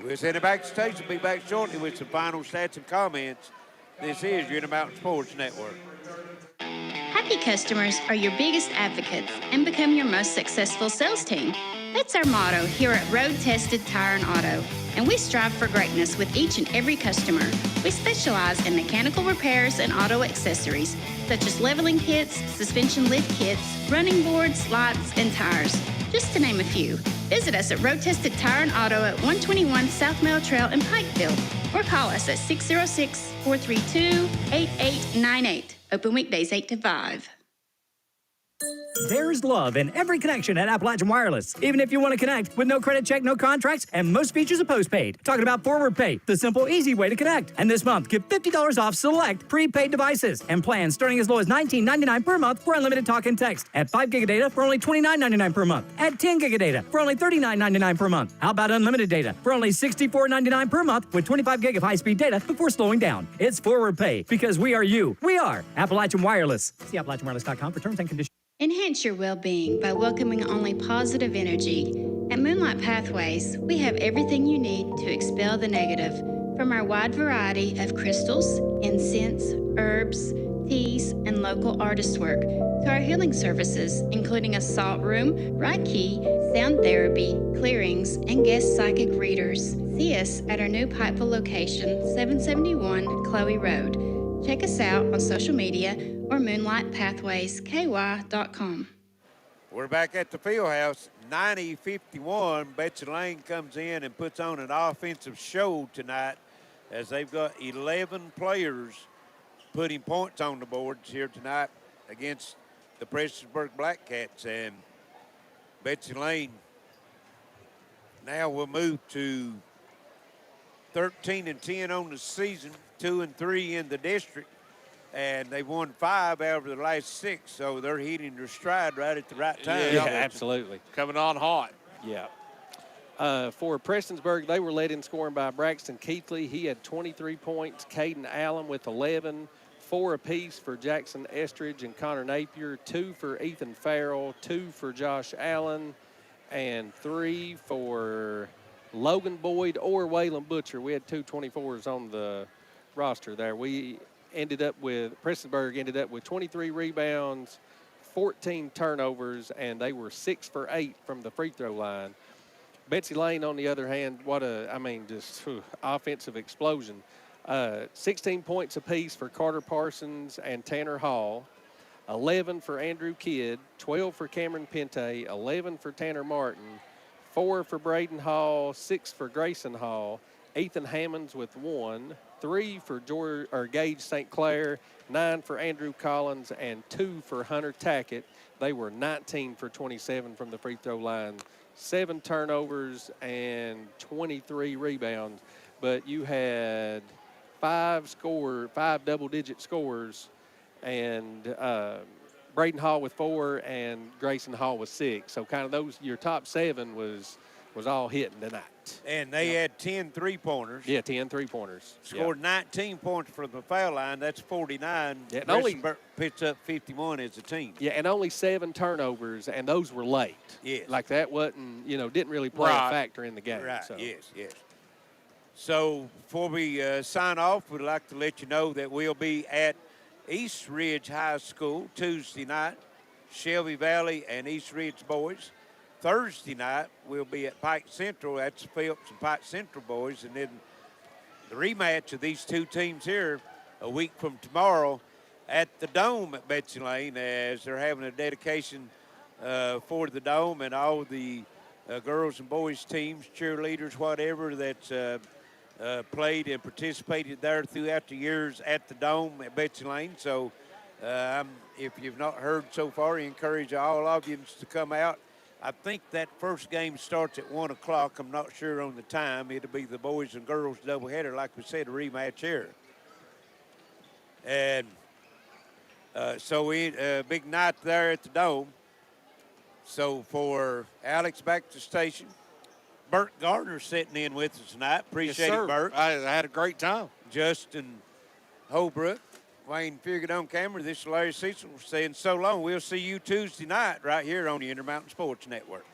We'll send it back to station. We'll be back shortly with some final stats and comments. This is your Intermountain Sports Network. Happy customers are your biggest advocates and become your most successful sales team. That's our motto here at Roadtested Tire and Auto, and we strive for greatness with each and every customer. We specialize in mechanical repairs and auto accessories, such as leveling kits, suspension lift kits, running boards, lights, and tires, just to name a few. Visit us at Roadtested Tire and Auto at 121 South Mill Trail in Pikeville, or call us at 606-432-8898. Open weekdays 8 to 5. There's love in every connection at Appalachian Wireless. Even if you want to connect with no credit check, no contracts, and most features of postpaid. Talking about Forward Pay, the simple, easy way to connect. And this month, get $50 off select prepaid devices and plans starting as low as $19.99 per month for unlimited talk and text. At 5 gig of data for only $29.99 per month. At 10 gig of data for only $39.99 per month. How about unlimited data for only $64.99 per month with 25 gig of high-speed data before slowing down? It's Forward Pay because we are you. We are Appalachian Wireless. See AppalachianWireless.com for terms and conditions. Enhance your well-being by welcoming only positive energy. At Moonlight Pathways, we have everything you need to expel the negative, from our wide variety of crystals, incense, herbs, teas, and local artist work, to our healing services, including a salt room, Reiki, sound therapy, clearings, and guest psychic readers. See us at our new Pikeville location, 771 Chloe Road. Check us out on social media or moonlightpathwaysky.com. We're back at the field house, 90-51. Betsy Layne comes in and puts on an offensive show tonight as they've got 11 players putting points on the boards here tonight against the Prestonsburg Blackcats. And Betsy Layne now will move to 13-10 on the season, 2-3 in the district. And they won 5 out of the last 6, so they're hitting their stride right at the right time. Yeah, absolutely. Coming on hot. Yeah. For Prestonsburg, they were led in scoring by Braxton Keithley. He had 23 points. Caden Allen with 11. 4 apiece for Jackson Estridge and Connor Napier. 2 for Ethan Farrell. 2 for Josh Allen. And 3 for Logan Boyd or Waylon Butcher. We had 2 24s on the roster there. Prestonsburg ended up with 23 rebounds, 14 turnovers, and they were 6 for 8 from the free throw line. Betsy Layne, on the other hand, offensive explosion. 16 points apiece for Carter Parsons and Tanner Hall, 11 for Andrew Kidd, 12 for Cameron Pente, 11 for Tanner Martin, 4 for Braden Hall, 6 for Grayson Hall, Ethan Hammonds with 1, 3 for Gage St. Clair, 9 for Andrew Collins, and 2 for Hunter Tackett. They were 19 for 27 from the free throw line, 7 turnovers and 23 rebounds. But you had 5 double-digit scores, and Braden Hall with 4 and Grayson Hall with 6. So kind of your top 7 was was all hitting tonight. And they had 10 three-pointers. Yeah, 10 3-pointers. Scored 19 points from the foul line. That's 49. Yeah, and only pitched up 51 as a team. Yeah, and only 7 turnovers, and those were late. Yes. Like that wasn't, didn't really play a factor in the game. Right, so. yes. So before we sign off, we'd like to let you know that we'll be at East Ridge High School Tuesday night, Shelby Valley and East Ridge boys. Thursday night, we'll be at Pike Central. That's Phillips and Pike Central boys. And then the rematch of these two teams here a week from tomorrow at the Dome at Betsy Layne, as they're having a dedication for the Dome and all the girls and boys teams, cheerleaders, whatever, that's played and participated there throughout the years at the Dome at Betsy Layne. So if you've not heard so far, I encourage all audience to come out. I think that first game starts at 1 o'clock. I'm not sure on the time. It'll be the boys and girls doubleheader, like we said, a rematch here. And so big night there at the Dome. So for Alex back to the station, Bert Gardner sitting in with us tonight. Appreciate it, Bert. I had a great time. Justin Holbrook, Wayne Figured on camera. This is Larry Cecil saying so long. We'll see you Tuesday night right here on the Intermountain Sports Network.